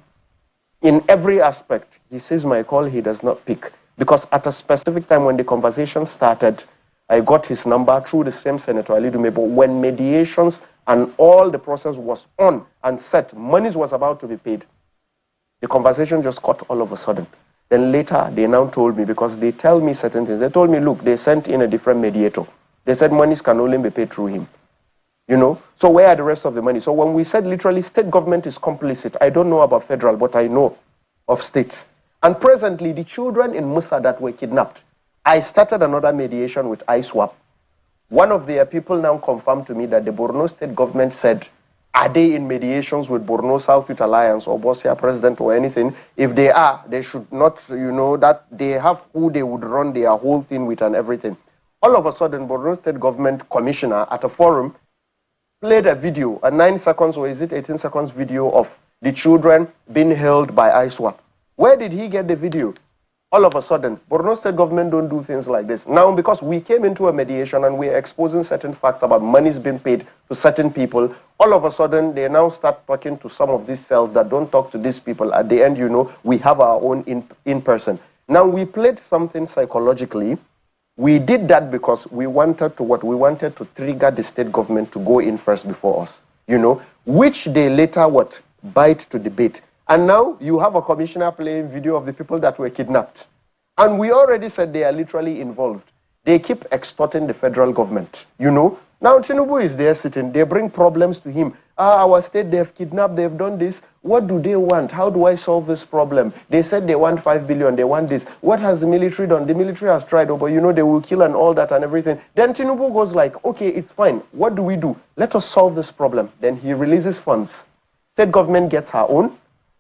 In every aspect, he says my call, he does not pick. Because at a specific time when the conversation started, I got his number through the same Senator Ali Dume, but when mediations and all the process was on and set, monies was about to be paid, the conversation just cut all of a sudden. Then later, they now told me, because they tell me certain things, they told me, look, they sent in a different mediator. They said monies can only be paid through him. You know, so where are the rest of the money? So when we said literally state government is complicit, I don't know about federal, but I know of state. And presently, the children in Musa that were kidnapped, I started another mediation with ISWAP. One of their people now confirmed to me that the Borno state government said, are they in mediations with Borno South Youth Alliance or Bosia President or anything? If they are, they should not, that they have who they would run their whole thing with and everything. All of a sudden, Borno state government commissioner at a forum played a video, a 9 seconds or is it 18 seconds video of the children being held by ISWAP. Where did he get the video? All of a sudden, Borno state government don't do things like this. Now, because we came into a mediation and we're exposing certain facts about monies being paid to certain people, all of a sudden, they now start talking to some of these cells that don't talk to these people. At the end, we have our own in-person. Now, we played something psychologically. We did that because we wanted to We wanted to trigger the state government to go in first before us, which they later bite to the bait. And now you have a commissioner playing video of the people that were kidnapped. And we already said they are literally involved. They keep extorting the federal government, Now Tinubu is there sitting, they bring problems to him. Our state, they've kidnapped, they've done this. What do they want? How do I solve this problem? They said they want 5 billion, they want this. What has the military done? The military has tried, but they will kill and all that and everything. Then Tinubu goes like, okay, it's fine. What do we do? Let us solve this problem. Then he releases funds. State government gets her own.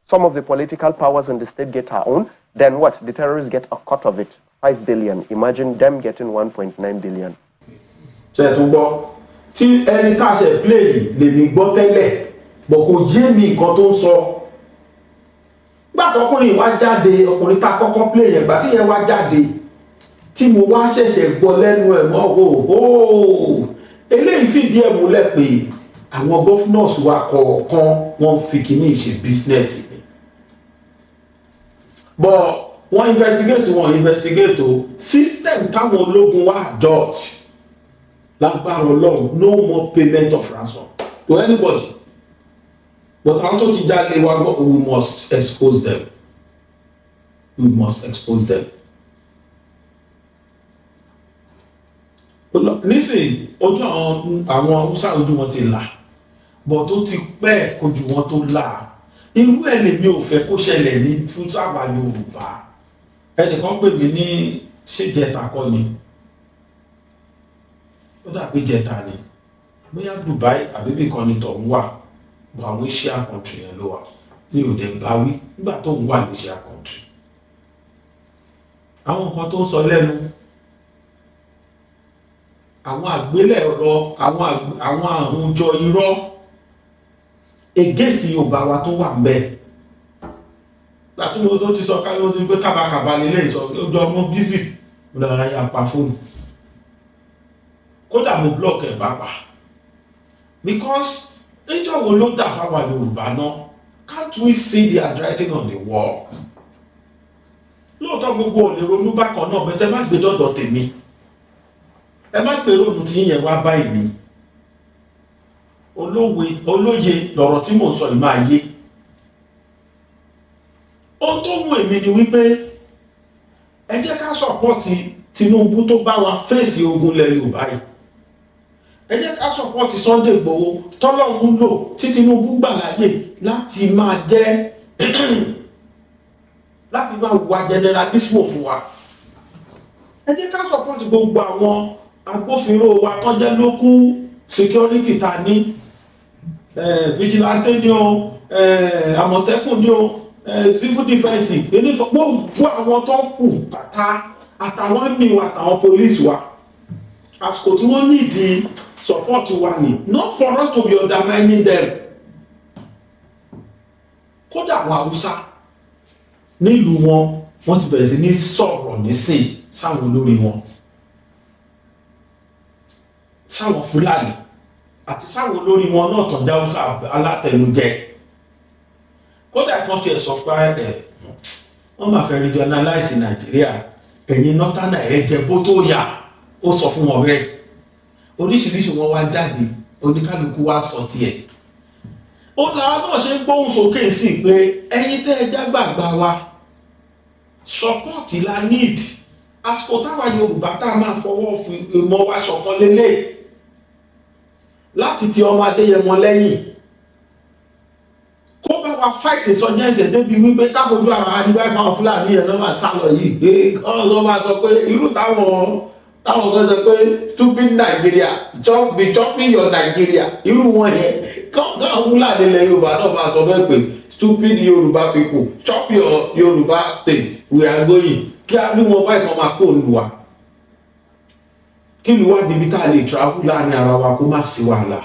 Some of the political powers in the state get her own. Then what? The terrorists get a cut of it. 5 billion. Imagine them getting 1.9 billion. Ṣé tún gbọ́ tí ẹni tá a ṣe play yìí lèmi gbọ́ tẹ́lẹ̀ bọ̀ kò yé mi nǹkan tó ń sọ. Gbà tọkùnrin wá jáde, ọkùnrin tá a kọ́kọ́ play yẹn gbà tí yẹn wá jáde tí mo wá ṣẹ̀ṣẹ̀ gbọ́ lẹ́nu ẹ̀ mọ́ eléyìí fìdí ẹ̀ múlẹ̀ pé àwọn governors wa kọ̀ọ̀kan wọ́n fi kíní ṣe business ni. But wọ́n investigate o system táwọn ológun wa adopt lágbára Ọlọ́run no more payment of ransom to anybody. But àwọn tó ti jalè wa gbọ́ we must expose them. We must expose them. Nísìnyí ojú àwọn Hausa ojú wọn ti là bọ̀ tó ti pẹ́ ojú wọn tó là irú ẹ̀ lèmi ò fẹ́ kó ṣẹlẹ̀ ní fúsàwà Yorùbá. Ẹnìkan pè mí ní ṣé jẹta kọ́ ni ó dàbí jẹta ni bóyá Dubai àbíbí kan ni tọ̀hún wà bọ̀ àwọn Asia country yẹn ló wà ní òde báwí nígbà tó ń wà ní Asia country. Àwọn nǹkan tó ń sọ lẹ́nu àwọn àgbélẹ̀rọ àwọn àwùjọ irọ́ against Yorùbá wa tó wà ńbẹ̀ láti mo tó ti sọ ká ló ti pé kábàkàbà lélẹ̀ ìsọ ọjọ́ ọmọ bísí lọ́ra ya pa fóònù kódà mo block ẹ̀ bàbà because níjọ́ wo ló dà fáwọn Yorùbá náà can't we see the handwriting on the wall lóòótọ́ gbogbo ò lè ronú bákan náà bẹ́tẹ̀ má gbé dọ́dọ̀ tèmi ẹ má pè ronú tí yẹn wá báyìí mi olóye lọ̀rọ̀ tí mò ń sọ yìí máa yé ó tó mú èmi ni wípé ẹ jẹ́ ká sọ̀pọ̀tì Tinubu tó bá wa fèsì ogun ilẹ̀ Yorùbá yìí ẹ jẹ́ ká sọ̀pọ̀tì Sunday Igboho tọ́lọ́run lò tí Tinubu gbà láyè láti máa jẹ́ láti máa wà generalismo fún wa ẹ jẹ́ ká sọ̀pọ̀tì gbogbo àwọn agbófinró wa tó jẹ́ local security ta ní vigilante ní o Àmọ̀tẹ́kùn ní o civil defence gbogbo àwọn tó kù pátá àtàwọn àmì wa àtàwọn police wa àsìkò tí wọ́n nídìí support wa ni not for us to be undermining them kódà àwọn Haúsá nílùú wọn wọ́n ti bẹ̀rẹ̀ sí ní sọ̀rọ̀ nísìn sáwọn olórí wọn sáwọn Fúlàní àti sáwọn olórí wọn náà tàn jáwúsá alátẹnujẹ kódà kan tiẹ̀ sọ fún ẹ wọ́n máa fẹ́ regionalize Nàìjíríà ẹ̀yin nọ́tánà ẹ̀ jẹ́ bó tó yà ó sọ fún wọn bẹ́ẹ̀ oríṣiríṣi wọn wá jáde oníkálukú wá sọ tiẹ̀ ó làwọn náà ṣe ń gbóhùn sókè sí pé ẹ̀yin tẹ́ ẹ jágbàgbà wa support la need àsìkò táwa Yorùbá tá a máa fọwọ́ fún mọ́ wá ṣọ̀kan lélẹ̀ láti ti ọmọ Adéyẹmọ lẹ́yìn kó bá wa fight insurgency débi wípé káfojú àwọn adigun àwọn Fúlàní yẹn náà máa sálọ yìí pé ọlọ́run máa sọ pé irú táwọn kan sọ pé stupid Nigeria be chopping your Nigeria irú wọn yẹn káwọn Fúlàní ilẹ̀ Yorùbá náà máa sọ bẹ́ẹ̀ pé stupid Yorùbá people chop your Yorùbá state we are going kí á ní wọn báyìí kan máa kó lu wa kí lu wá débi tá a lè travel láàrin ara wa kó má sí wàhálà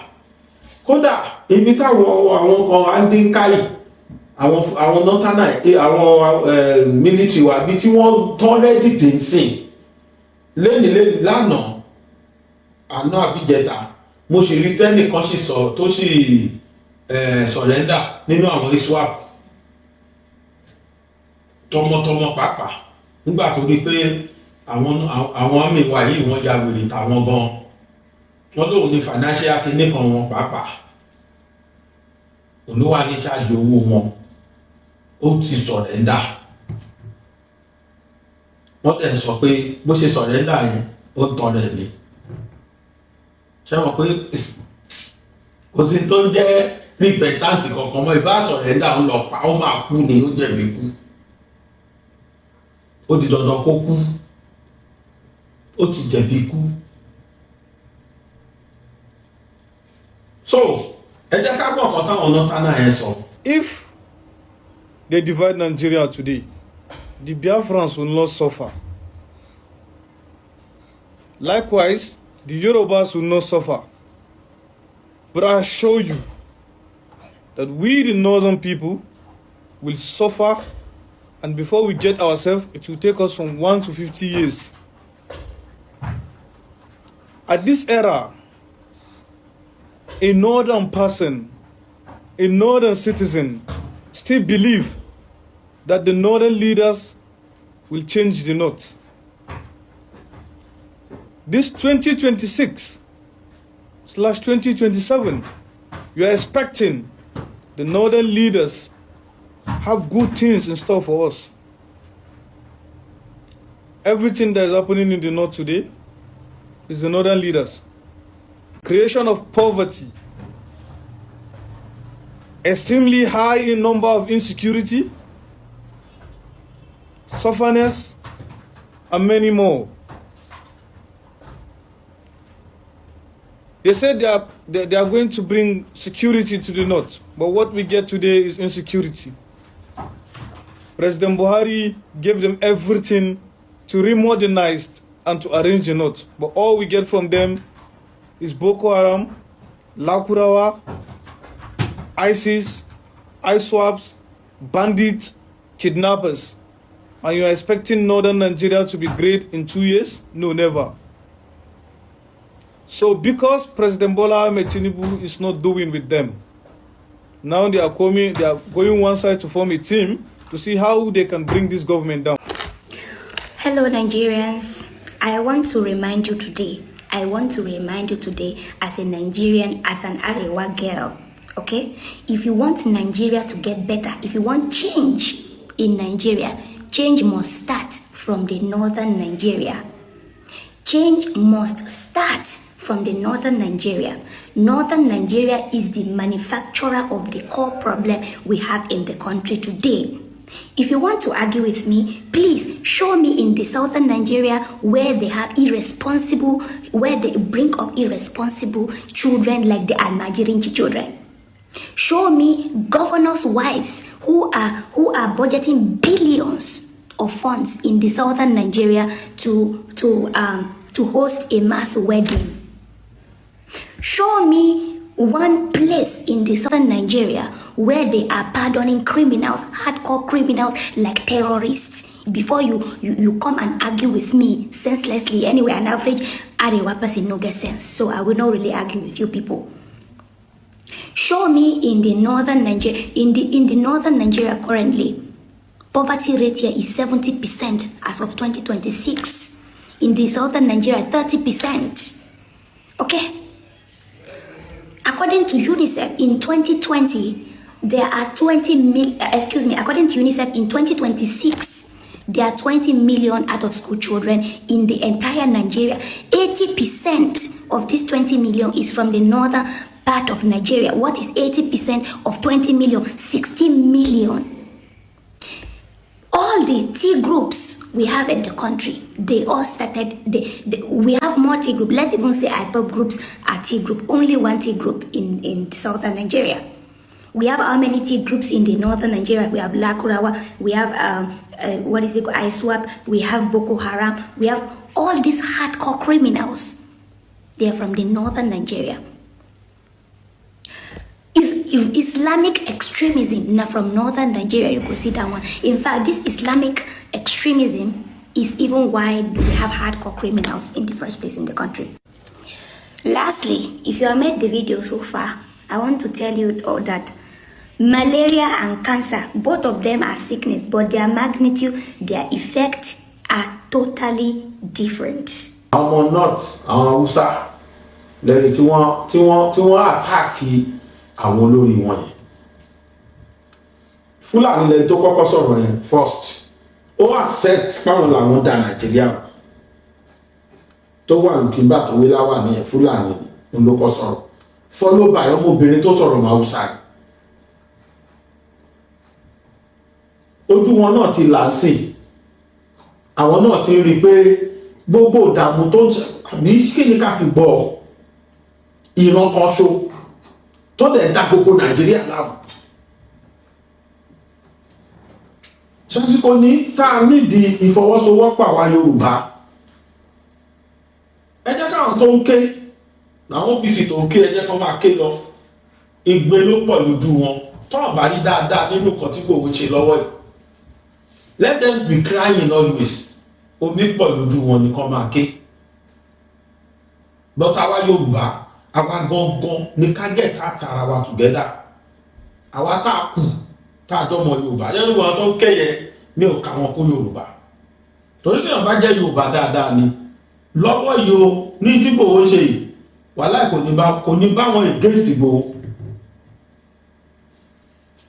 kódà ibi táwọn àwọn kan á dín káyì àwọn nọ́tánà àwọn military wa bí tí wọ́n tán rẹ́dì dé sìn lẹ́nìí lánàá àná àbíjẹta mo sì rí tẹ́nìkan sì sọ tó sì sọ̀rẹ́ndà nínú àwọn ISWAP tọmọtọmọ pàápàá nígbà tó rí pé àwọn àmì wa yìí wọ́n ya wèrè tàwọn gan wọ́n lóun ní financial clinic kan wọn pàápàá olúwa ní chájì owó wọn ó ti sọ̀rẹ́ndà wọ́n tẹ̀ sọ pé bó ṣe sọ̀rẹ́ndà yẹn ó ń tọrọ ẹ̀mí ṣé wọ́n pé kò sí tó ń jẹ́ repentant kankan mọ́ ìbá sọ̀rẹ́ndà ń lọ pa ó máa kú ni ó jẹ̀bi kú ó di dandan kó kú ó ti jẹ̀bi kú so ẹ jẹ́ ká gbọ́ ọ̀kan táwọn nọ́tánà yẹn sọ. If they divide Nigeria today, the Biafrans will not suffer. Likewise, the Yorubas will not suffer. But I assure you that we, the northern people, will suffer, and before we get ourselves, it will take us from 1 to 50 years. At this era, a northern person, a northern citizen, still believe that the northern leaders will change the north. This 2026/2027, we are expecting the northern leaders have good things in store for us. Everything that is happening in the north today is the northern leaders. Creation of poverty, extremely high in number of insecurity, sufferness, and many more. They said they are going to bring security to the north, but what we get today is insecurity. President Buhari gave them everything to remodernize and to arrange the north, but all we get from them is Boko Haram, Lakurawa, ISIS, ISWAPs, bandits, kidnappers. and you're expecting northern Nigeria to be great in 2 years? No, never. So because President Bola Ahmed Tinubu is not doing with them, now they are going one side to form a team to see how they can bring this government down. Hello Nigerians, I want to remind you today as a Nigerian, as an Arewa girl, okay? If you want Nigeria to get better, if you want change in Nigeria, change must start from the northern Nigeria. Change must start from the northern Nigeria. Northern Nigeria is the manufacturer of the core problem we have in the country today. If you want to argue with me, please show me in the southern Nigeria where they have where they bring up irresponsible children like the Almajirinchi children. Show me governors' wives who are budgeting billions of funds in the southern Nigeria to host a mass wedding. Show me one place in the southern Nigeria where they are pardoning criminals, hardcore criminals like terrorists. Before you come and argue with me senselessly. Anyway, an average Arewa person no get sense, so I will not really argue with you people. Show me in the northern Nigeria, in the northern Nigeria currently, poverty rate here is 70% as of 2026. In the southern Nigeria, 30%. Okay. According to UNICEF, in 2020, there are 20 million, according to UNICEF, in 2026, there are 20 million out-of-school children in the entire Nigeria. 80% of this 20 million is from the northern part of Nigeria. What is 80% of 20 million? 60 million. All the T groups we have in the country, they all started, we have more T group. Let's even say IPOP groups are T group. Only one T group in southern Nigeria. We have how many T groups in the northern Nigeria? We have Lakurawa, we have ISWAP, we have Boko Haram, we have all these hardcore criminals. They are from the northern Nigeria. Islamic extremism now from northern Nigeria, you could see that one. In fact, this Islamic extremism is even why we have hardcore criminals in the first place in the country. Lastly, if you have made the video so far, I want to tell you all that malaria and cancer, both of them are sickness, but their magnitude, their effect are totally different. Àwọn north, àwọn Hausa, lẹ́yìn tí wọ́n àtàkì àwọn olórí wọn yẹn. Fúlàní lẹ́yìn tó kọ́kọ́ sọ̀rọ̀ yẹn first. Ó accept páwọn làwọn dá Nàìjíríà. Tó wà lùkìmbà tó wé láwà ní Fúlàní ló kọ́ sọ̀rọ̀. Follow by ọmọbìnrin tó sọ̀rọ̀ Hausa. Ojú wọn náà ti là sí. Àwọn náà ti rí pé gbogbo ìdààmú tó ń àbí kí ni ká ti gbọ́ ìran kan ṣo tó dẹ̀ dá gbogbo Nàìjíríà láàmú. Sásìkò ní tá a nídìí ìfọwọ́sowọ́pọ̀ àwa Yorùbá. Ẹ jẹ́ káwọn tó ń ké làwọn ọ́fíìsì tó ń ké ẹ jẹ́ kó máa ké lọ. Igbe ló pọ̀ lójú wọn tó bá rí dáadáa nínú nǹkan tí kò wọ́n ṣe lọ́wọ́ yìí. Let them be crying always. Omi pọ̀ lójú wọn ni kó máa ké. But àwa Yorùbá, àwa gangan ní ká get ara wa together. Àwa tá a kù tá a jọmọ Yorùbá. Yorùbá tó ń kéye mi ò kà wọn kún Yorùbá. Torí tí wọ́n bá jẹ́ Yorùbá dáadáa ni lọ́wọ́ yìí o ní tí kò wọ́n ṣe yìí wàhálà kò ní bá wọn against Ìgbòho.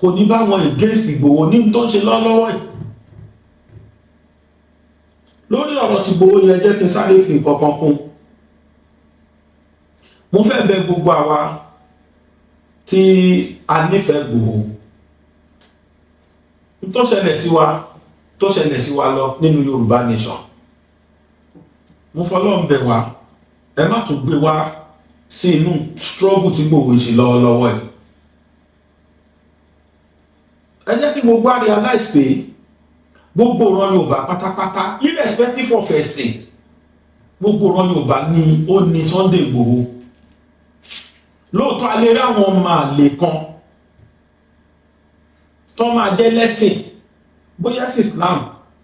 Kò ní bá wọn against Ìgbòho ní tó ń ṣe lọ́wọ́ yìí. Lórí ọ̀rọ̀ tí Ìgbòho yẹn jẹ́ kí n sáré fi nǹkan kan kún. Mo fẹ́ bẹ̀ gbogbo àwa tí a nífẹ̀ẹ́ Ìgbòho. Tó ṣẹlẹ̀ sí wa lọ nínú Yorùbá nation. Mo fọlọ́run bẹ̀ wá ẹ má tún gbé wá sí inú struggle tí Ìgbòho ṣe lọ́wọ́lọ́wọ́ yìí. Ẹ jẹ́ kí gbogbo a realize pé gbogbo ìran Yorùbá pátápátá irrespective of ẹ̀sìn gbogbo ìran Yorùbá ni ó ní Sunday Ìgbòho. Lóòótọ́ a lè rí àwọn ọmọ àlè kan tó máa jẹ́ lẹ́sìn bóyá sí Islam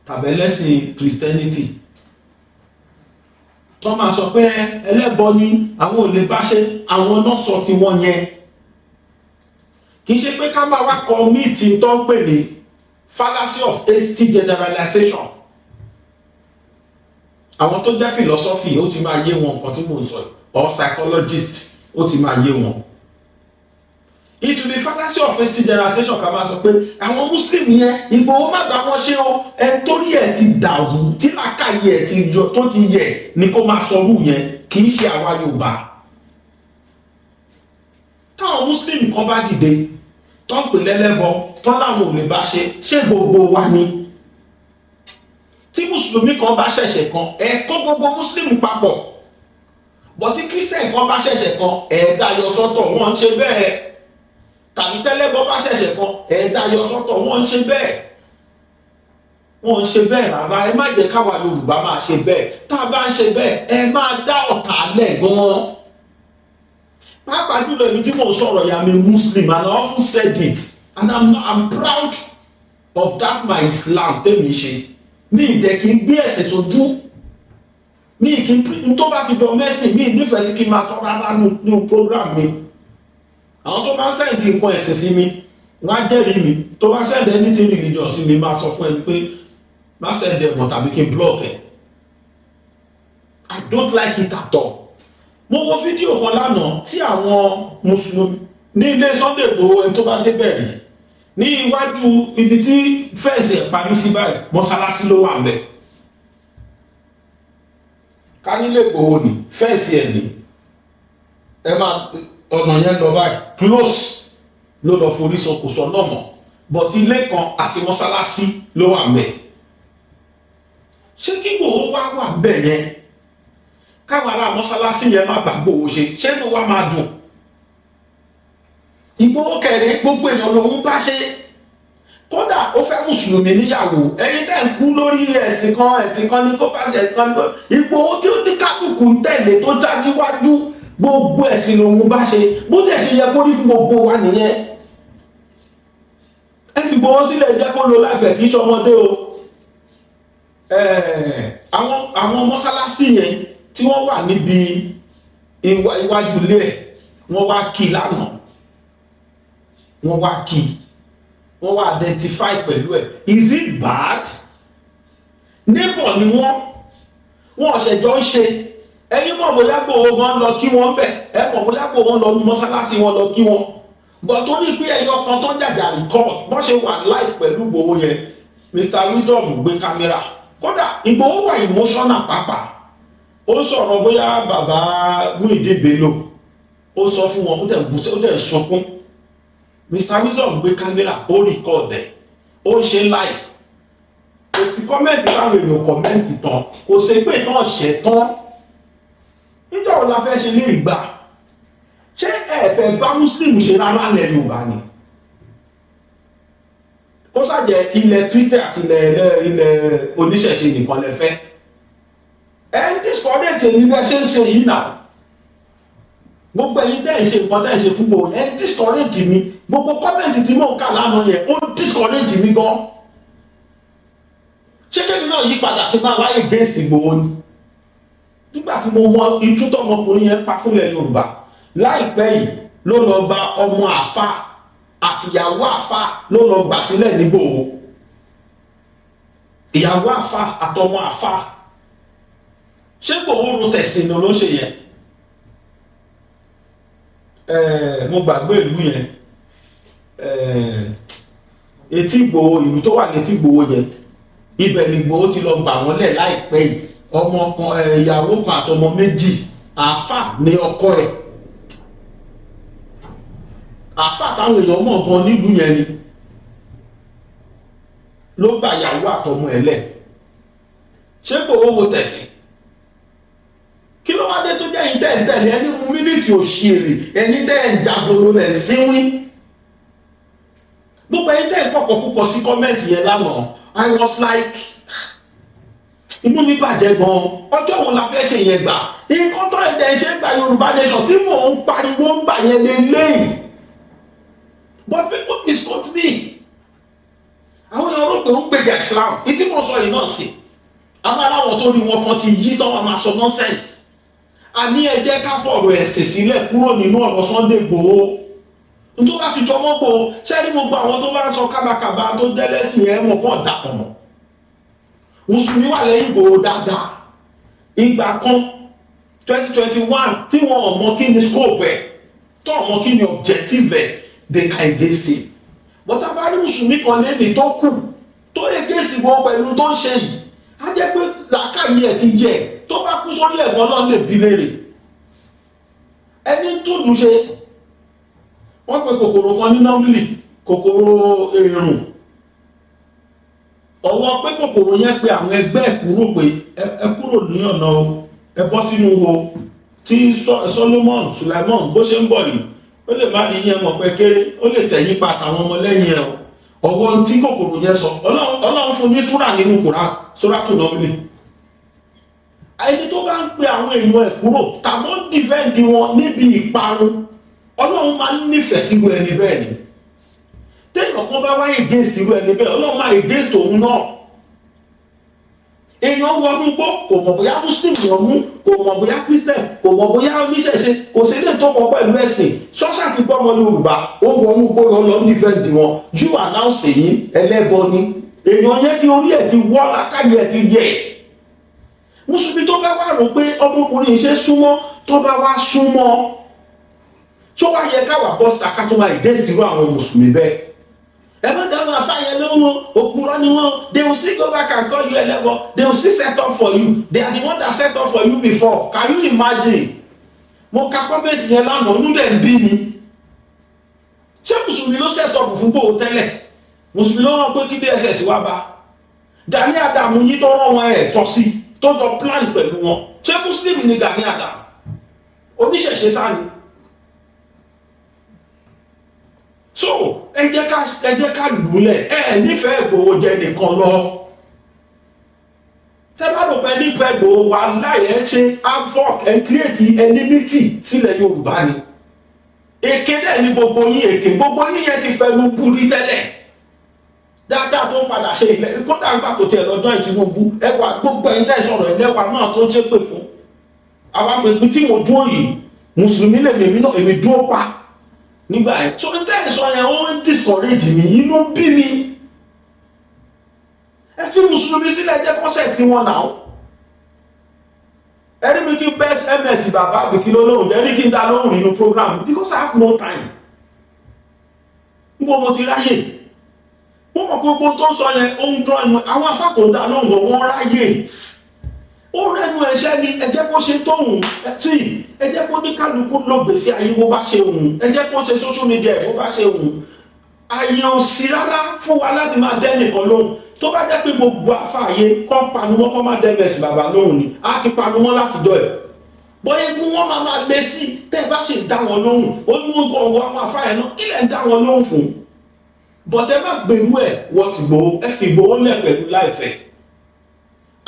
tàbí ẹlẹ́sìn Christianity tó máa sọ pé ẹlẹ́bọ ni àwọn ò lè bá ṣe, àwọn náà sọ ti wọ́n yẹn. Kì í ṣe pé ká máa wá kọ míìtì tó ń pè ní fallacy of hasty generalization. Àwọn tó jẹ́ philosophy ó ti máa yé wọn nǹkan tí mò ń sọ yìí, or psychologist ó ti máa yé wọn. It will be fallacy of hasty generalization ká máa sọ pé àwọn Muslim yẹn Ìgbòho má gbà wọ́n ṣe o, ẹ torí ẹ ti dàrú tí làákàyè ẹ ti yọ tó ti yẹ ni kó máa sọrú yẹn, kì í ṣe àwa Yorùbá. Táwọn Muslim kan bá dìde tó ń pè lẹ́lẹ́bọ tó láwọn ò lè bá ṣe gbogbo wa ni? Tí Mùsùlùmí kan bá ṣẹ̀ṣẹ̀ kan ẹ kó gbogbo Muslim papọ̀, bọ̀ tí Christian kan bá ṣẹ̀ṣẹ̀ kan ẹ dá yọ sọ́tọ̀, wọ́n ń ṣe bẹ́ẹ̀. Tàbí tẹ́lẹ́bọ bá ṣẹ̀ṣẹ̀ kan ẹ dá yọ sọ́tọ̀, wọ́n ń ṣe bẹ́ẹ̀. Wọ́n ń ṣe bẹ́ẹ̀ rárá, ẹ má jẹ́ káwa Yorùbá máa ṣe bẹ́ẹ̀. Tá a bá ń ṣe bẹ́ẹ̀ ẹ máa dá ọ̀tá lẹ̀ gan-an. Pàápàá jùlọ èmi tí mò ń sọ̀rọ̀ yà mí Muslim, and I often said it, and I'm proud of that my Islam tèmi ṣe. Mi ìdẹ̀ kì í gbé ẹ̀sẹ̀ sójú, mi kì í tó bá ti dọ̀ mẹ́sìn, mi nífẹ̀ẹ́ sí kí n máa sọ rárá nínú program mi. Àwọn tó bá sẹ́ǹdì nǹkan ẹ̀sìn sí mi wọ́n á jẹ́rìí mi, tó bá sẹ́ǹdì anything religious sí mi máa sọ fún ẹni pé má sẹ́ǹdì ẹ̀wọ̀n tàbí kí n block ẹ̀. I don't like it at all. Mo wo fídíò kan lánàá tí àwọn Mùsùlùmí ní ilé Sunday Igboho ẹni tó bá débẹ̀ rí ní iwájú ibi tí fẹ́ǹsì ẹ̀ parí sí báyìí mọ́sálásí ló wà ńbẹ̀. Ká nílé Igboho ní fẹ́ǹsì ẹ̀ ní ẹ máa ọ̀nà yẹn lọ báyìí close ló lọ forí sọ kò sọ náà mọ̀, but ilé kan àti mọ́sálásí ló wà ńbẹ̀. Ṣé kí Igboho wà ńbẹ̀ yẹn káwọn ará mọ́sálásí yẹn má bàa Igboho ṣé ló wá máa dùn? Igboho kẹrẹ gbogbo èèyàn lòun bá ṣe, kódà ó fẹ́ Mùsùlùmí níyàwó, ẹni tẹ́ ń kú lórí ẹ̀sìn kan ní kó bá jẹ́ ẹ̀sìn kan ní kó. Igboho tí ó ní kálukú ń tẹ̀lé tó jájú wájú, gbogbo ẹ̀sìn lòun bá ṣe, bó dẹ̀ ṣe yẹ kó rí fún gbogbo wa nìyẹn. Ẹ fi Igboho sílẹ̀ jẹ́ kó lo láìfẹ̀ kì í ṣọmọdé o. Àwọn mọ́sálásí yẹn tí wọ́n wà níbi iwájú ilé ẹ̀ wọ́n wá kí lánàá, wọ́n wá kí, wọ́n wá identify pẹ̀lú ẹ̀. Is it bad? Neighbor ni wọ́n ọ̀ṣẹ̀jọ́ ń ṣe. Ẹ̀yin mọ̀ bóyá Igboho gan lọ kí wọ́n bẹ̀, ẹ mọ̀ bóyá Igboho lọ ní mọ́sálásí wọn lọ kí wọ́n. But torí pé ẹyọ kan tó jàjà record bọ́n ṣe wà live pẹ̀lú Igboho yẹn, Mr. Wisdom gbé kámẹ́rà. Kódà Igboho wà emotional pàápàá. Ó sọ̀rọ̀ bóyá bàbá Muyideen Bello, ó sọ fún wọn, ó dẹ̀ sọkún. Mr. Wisdom gbé kámẹ́rà, ó record ẹ̀, ó ṣe live. Kò sí kọ́mẹ́ǹtì láwọn èèyàn kọ́mẹ́ǹtì tán, kò sí pé tán ṣẹ̀ tán. Níjọ́ wo la fẹ́ ṣe lè gbà? Ṣé ẹ fẹ́ bá Muslim ṣe rárá lẹ̀ Yorùbá ni? Ó ṣàjẹ́ ilẹ̀ Christian àti ilẹ̀ oníṣẹ̀ṣe nìkan lẹ fẹ́. Ẹ ń discourage ní bẹ́ẹ̀ ṣe ń ṣe yìí náà. Gbogbo ẹ̀yin tẹ́ ẹ̀ ṣe nǹkan tẹ́ ẹ̀ ṣe fún Igboho, ẹ ń discourage mi. Gbogbo kọ́mẹ̀ntì tí mò ń kà lánàá yẹn ó ń discourage mi gan. Ṣé kébì náà yí padà kí n máa wáyé against Igboho ni? Nígbà tí mo mọ itú tọmọkùnrin yẹn pa fúnlẹ̀ Yorùbá láìpẹ́ yìí ló lọ bá ọmọ àfà àtìyàwó àfà ló lọ gbà sílẹ̀ n'Igboho. Ìyàwó àfà àtọmọ àfà. Ṣé Igboho ro tẹ̀sìn ló ṣe yẹn? Mo gbàgbé ìlú yẹn. Etí Igboho, ìlú tó wà létí Igboho yẹn, ibẹ̀ ni Igboho ti lọ gbà wọ́n lẹ̀ láìpẹ́ yìí. Ọmọ kan ìyàwó kan àtọmọ méjì, àfà ní ọkọ ẹ̀. Àfà táwọn èèyàn mọ̀ gan nílùú yẹn ni ló gba ìyàwó àtọmọ ẹ̀ lẹ̀. Ṣé Igboho wo tẹ̀sìn? Kí ló wá dé tó jẹ́ ẹ̀yin tẹ́ ń tẹ̀lé ẹni mú mílíkì òṣèré, ẹ̀yin tẹ́ ń jagolo rẹ̀ síwín? Gbogbo ẹ̀yin tẹ́ ń kọ̀kọ̀ púpọ̀ sí kọ́mẹ́ǹtì yẹn lánàá, I was like, inú mi bàjẹ́ gan-an. Ọjọ́ wo la fẹ́ ṣe yẹn gbà? Nǹkan tó ẹ̀dẹ̀ ṣe ń gba Yorùbá nation tí mò ń pariwo ń gbà yẹn lélẹ́yìn. But people misquote me. àwọn èèyàn rò pé ó ń gbèjà Islam ìtí mo sọ yìí náà sí àwọn aláwọ̀ tó rí wọn kan ti yí tán wọn máa sọ nonsense. Àní ẹ jẹ́ ká fọ̀rọ̀ ẹ̀sìn sílẹ̀ kúrò nínú ọ̀rọ̀ Sunday Igboho tó bá ti jọmọ́ Igboho ṣé ní gbogbo àwọn tó bá ń sọ kábàkàbà tó dẹ́lẹ́sìn ẹ̀ mọ̀ pọ̀ dàpọ̀ mọ́ mùsùlùmí wà lẹ́yìn Igboho dáadáa ìgbà kan 2021 tí wọn ò mọ kí ni scope ẹ̀ tó ò mọ kí ni objective ẹ̀ they can against it but abárí mùsùlùmí kan lẹ́yìn tó kù tó against wọn pẹ̀lú tó ń ṣe yìí á jẹ́ pé làákàyè ẹ̀ ti yẹ tó bá kú sórí ẹ̀gbọ́n náà lè bí léèrè ẹni túdú ṣe wọ́n pe kòkòrò kan ní nọ́ọ̀lì kòkòrò èrùn ọwọ́ pé kòkòrò yẹn pe àwọn ẹgbẹ́ ẹ̀ kúrò pé ẹ kúrò ní ọ̀nà o ẹ bọ́ sínú wo tí Solomon Sulaimon bó ṣe ń bọ̀ yìí ó lè má ní yẹn mọ̀ pé kéré ó lè tẹ̀yìn pa àtàwọn ọmọ lẹ́yìn ẹ̀ ọwọ́ tí kòkòrò yẹn sọ Ọlọ́run fún ní súrà nínú Kùránì Sóràtù Nọ́ọ̀lì ẹni tó bá ń pe àwọn èèyàn ẹ̀ kúrò tàbí ó ń dìfẹ́ǹdì wọn níbi ìparun Ọlọ́run máa ń nífẹ̀ẹ́ sí irú ẹni bẹ́ẹ̀ ni téèyàn kan bá wáyé against irú ẹni bẹ́ẹ̀ Ọlọ́run máa against òun náà èèyàn wọnú gbó kò mọ̀ bóyá Muslim wọ́n mú kò mọ̀ bóyá Christian kò mọ̀ bóyá oníṣẹ̀ṣe kò sí ilé tó kọ pẹ̀lú ẹ̀sìn ṣọ́ṣà ti gbọ́ ọmọ Yorùbá ó wọnú gbó lọ nífẹ̀ẹ́dì wọn you are now saying ẹlẹ́bọ ni èèyàn yẹn tí orí ẹ̀ ti wọ́ lákàyè ẹ̀ ti yẹ mùsùlùmí tó bá wà rò pé ọmọkùnrin ṣe súnmọ́ tó bá wá súnmọ́ tó wá yẹ káwà bọ́sítà ká tó máa against irú àwọn mùsùlùmí bẹ́ẹ̀ ẹ má dáhùn àfáyẹ lóhùn òpùrọ́ ni wọ́n they will still go back and call you ẹlẹ́bọ they will still set up for you they are the one that set up for you before can you imagine mo ka kọ́mẹ̀tì yẹn lánàá inú dẹ̀ ń bí mi ṣé mùsùlùmí ló set up fún Igboho tẹ́lẹ̀ mùsùlùmí ló rán pé kí DSS wá bá Gani Adams yìí tó rán wọn ẹ̀ tọ́ sí tó jọ plan pẹ̀lú wọn ṣé muslim ni Gani Adams oníṣẹ̀ṣe sáni so ẹ jẹ́ ká lùlẹ̀ ẹ nífẹ̀ẹ́ Igboho jẹ nìkan lọ tẹ́bá rò pé nífẹ̀ẹ́ Igboho wà láyé ṣe havoc and create enmity sílẹ̀ Yorùbá ni èké dẹ̀ ní gbogbo yín èké gbogbo yín yẹn ti fẹnu búrí tẹ́lẹ̀ dáadáa tó ń padà ṣe ilẹ̀ kódà ń gbà tó tiẹ̀ lọ́jọ́ ìtìnúbù ẹwà gbogbo ẹ̀yin tẹ́ sọ̀rọ̀ ẹlẹ́wà náà tó ń ṣe pè fún àwọn àgbègbè tí mo dúró yìí mùsùlùmí lè mèmí náà èmi dúró pa nígbà yẹn so ní tẹ́ sọ yẹn ó ń discourage mi inú bí mi ẹ fi mùsùlùmí sílẹ̀ jẹ́ kọ́sẹ̀ sí wọn náà ẹni mi kí best ms bàbá àbíkí lóhùn ẹni kí n dá lóhùn nínú program because I have no time níbo mo ti ráyè wọ́n mọ̀ gbogbo tó ń sọ yẹn ó ń dán ẹnu àwọn afákòódà lóhùn wọn ráyè ó rẹ́nu ẹ̀ṣẹ́ ni ẹ jẹ́ kó ṣe tóhùn tí ẹ jẹ́ kó ní kálukú lọ gbèsè ayé bó bá ṣe hùn ẹ jẹ́ kó ṣe social media bó bá ṣe hùn àyè ò sí rárá fún wa láti máa dẹ́ nìkan lóhùn tó bá jẹ́ pé gbogbo afáàyè kọ́ panumọ́ kọ́ máa dẹ́bẹ̀sì bàbá lóhùn ni á ti panumọ́ láti dọ̀ ẹ̀ bóyá egun wọn máa lé sí tẹ́ bá ṣe dá wọn lóhùn ó ní ọwọ́ àwọn afáàyè náà kí lẹ̀ ń dá wọn lóhùn fún bọ̀tẹ́ má gbèrú ẹ̀ wọ́n ti Igboho ẹ fi Igboho lẹ̀ pẹ̀lú láìfẹ́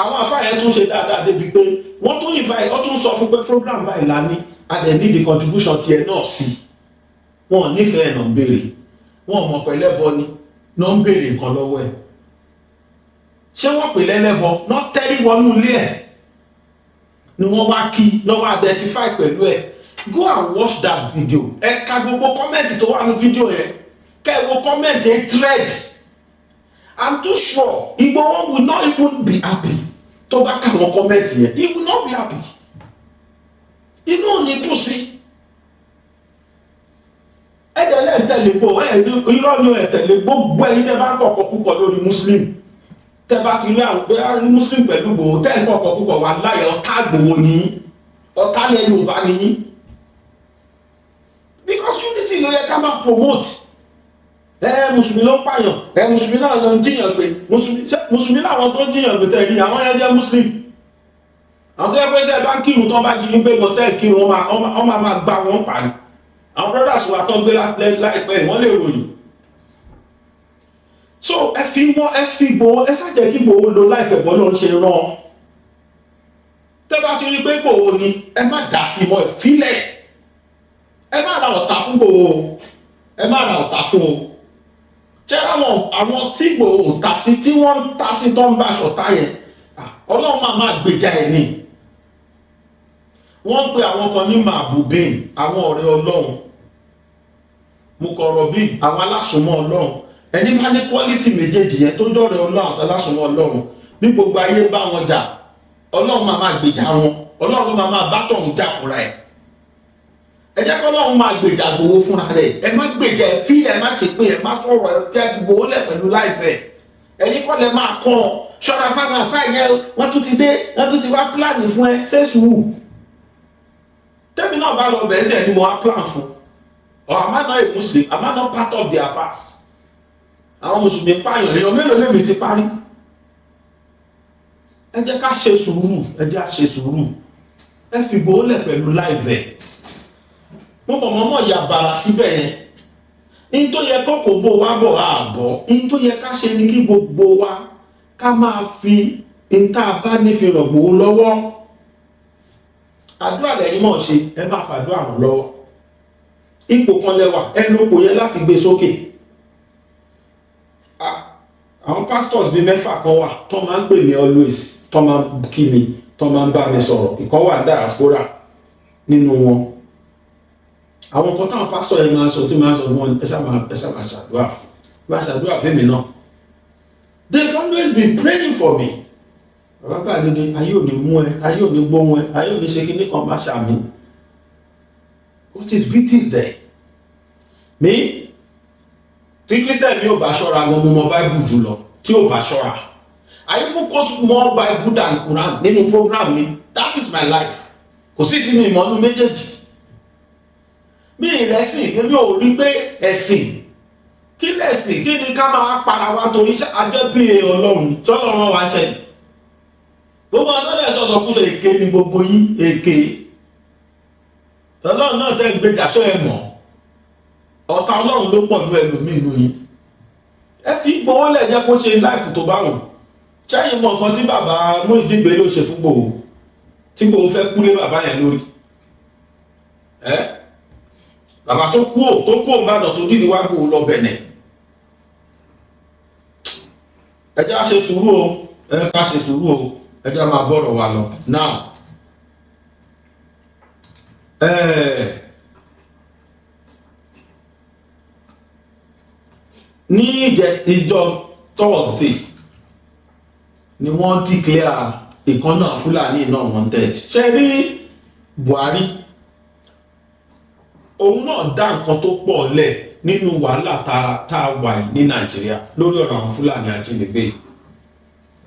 àwọn afáàyè tún ṣe dáadáa débi pé wọ́n tún invite wọ́n tún sọ fún pé program báyìí la ní and they need the contribution tiẹ̀ náà sí wọn nífẹ̀ẹ́ náà ń béèrè wọn mọ̀ pẹ̀lẹ́ bọ ni náà ń béèrè nǹkan lọ́wọ́ ẹ̀ ṣé wọ́n pè lẹ́lẹ́bọ náà tẹ́rí wọnú ilé ẹ̀ ni wọ́n wá kí lọ́wọ́ identify pẹ̀lú ẹ̀ go and watch that video ẹ ka gbogbo kọ́mẹ̀ntì tó wà ní fídíò yẹn kẹ́ ẹ wo kọ́mẹ̀ntì ẹ thread I'm too sure Igboho will not even be happy tó bá ka àwọn kọ́mẹ̀ntì yẹn he will not be happy inú ò ní dùn sí ẹ̀dẹ̀lẹ̀ tẹ̀lé gbò irọ́ ni ẹ̀ tẹ̀lé gbogbo ẹ̀yin tẹ́ bá ń kọ̀kọ́ púpọ̀ lórí muslim tẹ́ bá ti rí àwọn pé muslim pẹ̀lú Igboho tẹ́ ń kọ̀kọ́ púpọ̀ wà láyé ọ̀tá Igboho ní ọ̀tá ilẹ̀ Yorùbá ní because unity ló yẹ ká máa promote mùsùlùmí ló ń pààyàn mùsùlùmí náà ló ń jiyàn pé mùsùlùmí làwọn tó ń jiyàn pé tẹ̀lé àwọn yẹn jẹ́ muslim àwọn tó yẹ pé tẹ́ bá ń kírun tó bá jí ní pé mọ̀tẹ́ kírun wọ́n máa gbá wọn parí àwọn brothers wa tó ń gbé láìpẹ́ wọ́n lè ròyìn so ẹ fi Igboho ẹ ṣàjẹ́ kí Igboho lo láìfẹ́ bọ́ ló ń ṣe rán tẹ́ bá ti rí pé Igboho ni ẹ má dá sí mọ́ ẹ fílẹ̀ ẹ má ra ọ̀tá fún Igboho ẹ má ra ọ̀tá fún o ṣé àwọn tí Ìgbòho ta sí tí wọ́n ta sí tó ń bá ṣọ̀tá yẹn ọlọ́run máa gbèjà ẹ̀ ni. Wọ́n pe àwọn kan ní màbùbín àwọn ọ̀rẹ́ ọlọ́run mùkọ̀rọ̀bín àwọn alásùnmọ́ ọlọ́run. Ẹni bá ní quality méjèèjì yẹn tó jọ̀rẹ́ ọlọ́run àti alásùnmọ́ ọlọ́run bí gbogbo ayé bá wọn jà ọlọ́run máa gbèjà wọn, ọlọ́run máa bá tọ̀hún jà fúnra ẹ̀. Ẹ jẹ́ kí ọlọ́run máa gbèjà Ìgbòho fúnra rẹ̀. Ẹ má gbèjà ẹ fi ẹ má ṣe pé ẹ má sọ̀rọ̀ ẹ kẹ́ Ìgbòho lẹ̀ pẹ̀lú láìpẹ́. Ẹ̀yin kọ́ lẹ máa kọ́ ọ ṣọ́ra fáwọn àfáàyẹ wọ́n tún ti dé wọ́n tún ti wá pílánì fún ẹ ṣé sùúrù. Tẹ́mi náà bá lọ bẹ̀ẹ́ sẹ́ni mo wá plan fún. Or am I not a Muslim? Am I not part of their fast? Àwọn Mùsùlùmí pààyàn èèyàn mélòó lèmi ti parí. Ẹ jẹ́ ká ṣe sùúrù, ẹ jẹ́ ká ṣe sùúrù. Ẹ fi Ìgbòho lẹ̀ pẹ̀lú láìpẹ́. Mo mọ̀ mọ́ ìyá bàrà síbẹ̀ yẹn. In tó yẹ kọ́kọ́ bó wá bọ̀ àbọ̀. In tó yẹ ká ṣe ni kí gbogbo wa ká máa fi in tá a bá nífi ràn Ìgbòho lọ́wọ́. Àdúrà lẹ́yìn mọ̀ ṣe ẹ máa fàdúrà ràn lọ́wọ́. Ipò kan lẹ́wà ẹ lóko yẹn láti gbé sókè. Àwọn pastors bíi mẹ́fà kan wà tó máa ń pè mí always tó máa ń kí mi tó máa ń bá mi sọ̀rọ̀. Ìkan wà diaspora nínú wọn. Àwọn kan táwọn pastor yẹn máa sọ tí máa sọ fún wọn ẹ ṣáà máa ṣàdúrà fún máa ṣàdúrà fún mi náà. They've always been praying for me. Bàbá Gbàgede ayé ò ní mú ẹ ayé ò ní gbóhùn ẹ ayé ò ní ṣe kíní kan máa ṣàmì. What is beauty there? Mi tí Christian mi ò bá ṣọ́ra gan mo mọ Bible jù lọ tí ò bá ṣọ́ra. I even quote more Bible than Quran nínú program mi. That is my life. Kò sí ìdí mi ìmọ̀nú méjèèjì. Mi ìrẹsìn èmi ò rí pé ẹ̀sìn kí lẹ̀sìn kí ni ká máa para wa torí ajẹ́ bí Ọlọ́run tí Ọlọ́run wa jẹ́. Gbogbo ọlọ́dẹ̀ sọ̀sọ̀ kúṣe èké ni gbogbo yín èké. Ọlọ́run náà tẹ́ gbéjà sọ ẹ mọ̀. Ọ̀tá Ọlọ́run ló pọ̀ ní ẹlòmíì inú yín. Ẹ fi Ìgbòho lẹ̀ jẹ́ kó ṣe láìfù tó bá wù. Ṣẹ́yìn mọ̀ nǹkan tí bàbá Muyideen Bello ṣe fún Ìgbòho. Tí Ìgbòho fẹ́ kúlé bàbá yẹn lórí. Bàbá tó kú Ìbàdàn tó dìde wá Ìgbòho lọ Bẹ̀nẹ̀. Ẹ jẹ́ ká ṣe sùúrù o. Ẹ ká ṣe sùúrù o. Ẹ jẹ́ máa bọ̀rọ̀ wa lọ. Now, ní ìjọ Thursday ni wọ́n declare ìkan náà Fúlàní náà wanted. Ṣé rí Buhari òun náà dá nǹkan tó pọ̀ lẹ̀ nínú wàhálà tá a wà ní Nàìjíríà lórí ọ̀rọ̀ àwọn Fúlàní ajínigbé.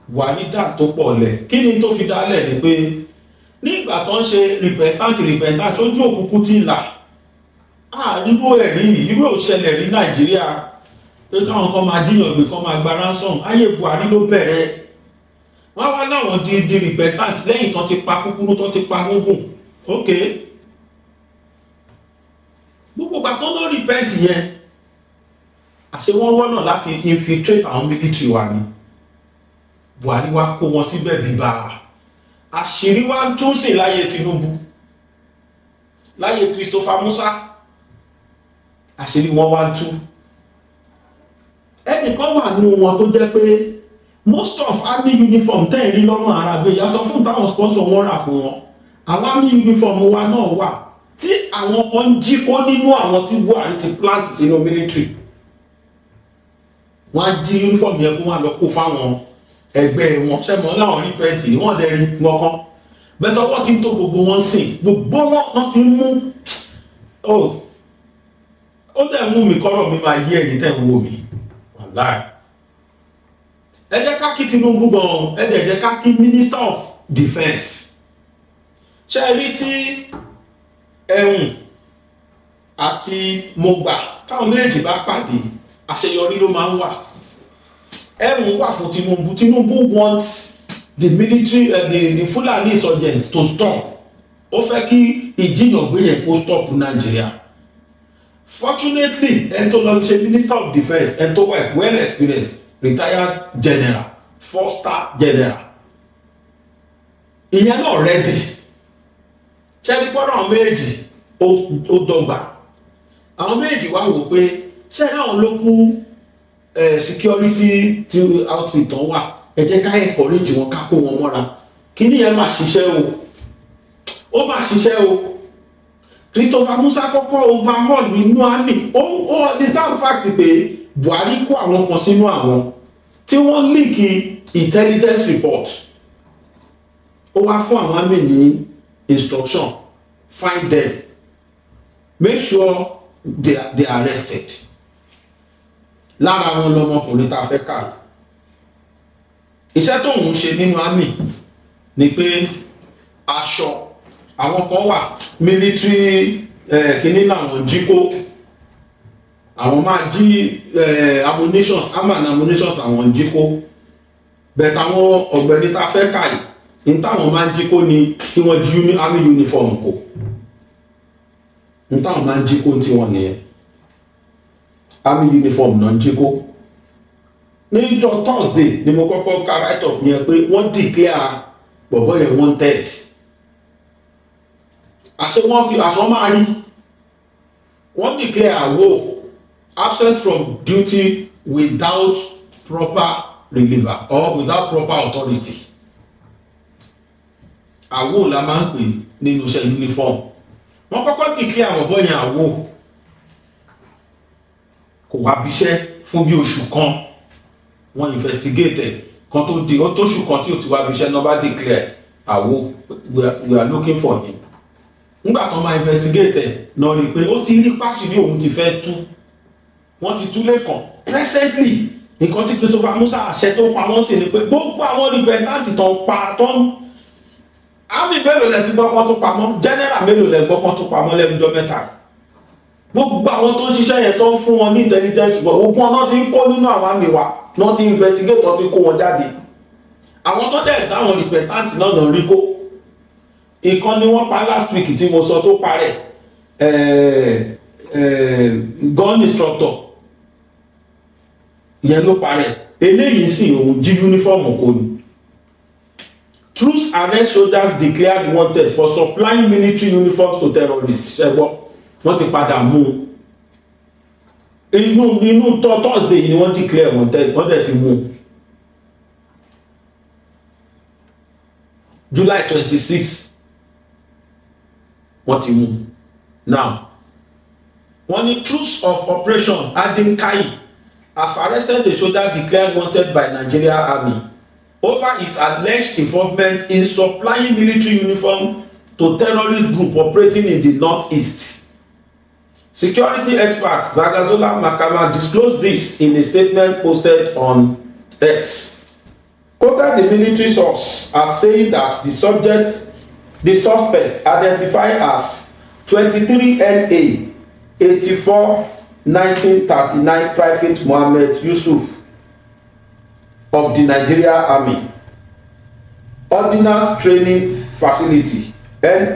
Buhari dá tó pọ̀ lẹ̀ kí ni tó fi dálẹ̀ ni pé nígbà tó ń ṣe repentant ojú òkùnkùn ti là àríró ẹ̀rí irú òṣẹlẹ̀ rí Nàìjíríà pé káwọn kan máa díyàn gbé kan máa gba ransom ayé Buhari ló bẹ̀rẹ̀ wọ́n wá láwọn di repentant lẹ́yìn tán ti pa kúkúrú tán ti pa gúngùn ok gbogbo ìgbà tó ló repent yẹn àṣẹ wọ́n wọ́nà láti infiltrate àwọn military wa ni Buhari wá kó wọn síbẹ̀ bíbá àṣírí wá tún sí láyé Tinubu láyé Christopher Musa àṣírí wọn wá tú ẹnìkan wà nínú wọn tó jẹ́ pé most of army uniform tẹ́ ìrí lọ́rùn ara gbé yàtọ̀ fún táwọn sponsor wọn rà fún wọn àwọn army uniform wa náà wà tí àwọn kan jí kó nínú àwọn tí Buhari ti plant sínú military wọ́n á jí uniform yẹn kó wọ́n lọ kó fáwọn ẹgbẹ́ wọn ṣẹ́mọ̀ láwọn rí pẹ́ẹ̀tì wọ́n dẹ̀ rí gbọ́kán bẹ́tọ̀ wọ́n ti ń tó gbogbo wọn sìn gbogbo wọn ti ń mú ó dẹ̀ mú mi kọ́rọ̀ mi máa yé ẹ̀yìn tẹ́ ń wò mí wàláì ẹ jẹ́ ká kí Tinubu gan ẹ dẹ̀ jẹ́ ká kí Minister of Defence ṣe rí tí ẹ̀hùn àti Mogba káwọn méjì bá pàdé àṣeyọrí ló máa ń wà ẹ̀hùn wà fún Tinubu. Tinubu wants the military the Fulani insurgents to stop ó fẹ́ kí ìjìyàngbé yẹn kó stop Nigeria. Fortunately ẹni tó lọ ṣe Minister of Defence ẹni tó wà well experienced retired general 4-star general ìyẹn náà ready ṣẹ́ni gbọ́dọ̀ àwọn méjì ó dọ́gba àwọn méjì wá wò pé ṣẹ́ni àwọn ló kú security tí outfit tán wà ẹ jẹ́ ká encourage wọn ká kó wọn mọ́ra kí ni ẹ máa ṣiṣẹ́ o ó máa ṣiṣẹ́ o Christopher Musa kọ́kọ́ overhaul nínú army ó understand fact pé Buhari kó àwọn kan sínú àwọn tí wọ́n leak intelligence report ó wá fún àwọn army ní instruction find them make sure they are arrested lára wọn lọmọkùnrin tá a fẹ́ kà iṣẹ́ tó ń ṣe nínú army ni pé aṣọ àwọn kan wà military kìíní làwọn jí kó àwọn máa jí ammunitions armor and ammunitions àwọn jí kó bẹ́ẹ̀ táwọn ọ̀gbẹ́ni tá a fẹ́ kà yìí ní táwọn máa jí kó ni kí wọ́n jí army uniform kó ní táwọn máa jí kó tí wọ́n nìyẹn army uniform náà jí kó ní Thursday ni mo kọ́kọ́ ka write up yẹn pé wọ́n declare bọ̀bọ̀ yẹn wanted àṣẹ wọ́n fi àṣọ máa rí wọ́n declare àwọ̀ absent from duty without proper reliever or without proper authority àwọ̀ la máa ń pè nínú iṣẹ́ uniform wọ́n kọ́kọ́ declare bọ̀bọ̀ yẹn àwọ̀ kò wá bíṣẹ́ fún bí oṣù kan wọ́n investigate kan tó di oṣù kan tí ó ti wá bíṣẹ́ náà bá declare àwọ̀ we are looking for him nígbà tó máa investigate náà rí i pé ó ti rí pàṣírí òun ti fẹ́ tú wọ́n ti tú lẹ́kàn presently nǹkan tí Christopher Musa àṣẹ tó pa wọ́n sì ni pé gbogbo àwọn repentant tó ń pa tó ń àmì mélòó lẹ ti gbọ́pọ́n tó pamọ́ general mélòó lẹ gbọ́pọ́n tó pamọ́ lẹ́nu ọjọ́ mẹ́ta gbogbo àwọn tó ń ṣiṣẹ́ yẹn tó ń fún wọn ní intelligence gbogbo ọ̀nà tí ń kó nínú àwọn àmì wa náà ti investigate tó ti kó wọn jáde àwọn tó dẹ̀ dáwọn repentant náà náà rí kó ìkan ni wọ́n pa last week tí mo sọ tó parẹ́ gun instructor yẹn ló parẹ́ eléyìí sì òun jí uniform kò ní troops arrest soldiers declared wanted for supplying military uniforms to terrorists ṣẹgbọ́ wọ́n ti padà mú inú Thursday ni wọ́n declare wanted wọ́n dẹ̀ ti mú July 26 wọ́n ti mú now wọ́n ní troops of operation Adinkai have arrested a soldier declared wanted by Nigeria Army over his alleged involvement in supplying military uniform to terrorist group operating in the northeast. Security expert Zagazola Makama disclosed this in a statement posted on X. Quoted the military source as saying that the suspect identified as 23 NA 84 1939 Private Mohammed Yusuf of the Nigeria Army Ordnance Training Facility NAOTF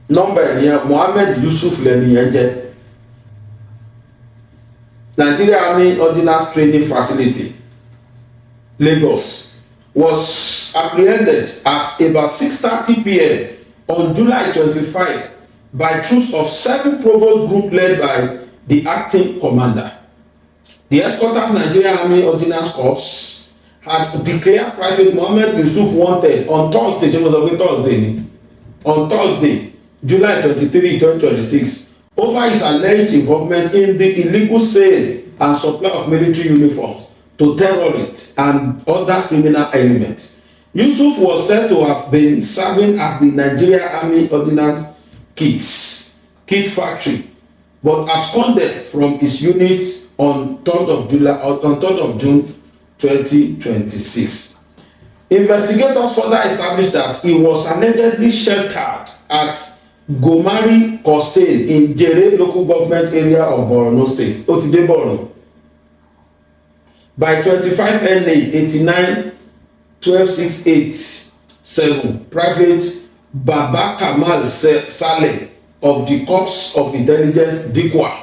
number yẹn Mohammed Yusuf lẹ́nu yẹn jẹ́ Nigeria Army Ordnance Training Facility Lagos was apprehended at about 6:30 p.m. on July 25 by troops of 7 provost group led by the acting commander. The headquarters Nigerian Army Ordnance Corps had declared Private Mohammed Yusuf wanted on Thursday, July 23, 2026, over his alleged involvement in the illegal sale and supply of military uniforms to terrorists and other criminal elements. Yusuf was said to have been serving at the Nigeria Army Ordnance Kit factory, but absconded from his unit on 3rd of June 2026. Investigators further established that he was allegedly sheltered at Gomari Costain in Jere local government area of Borno State, Otide Borno, by 25 NA 89 12687 Private Baba Kamal Saleh of the Corps of Intelligence Dikwa.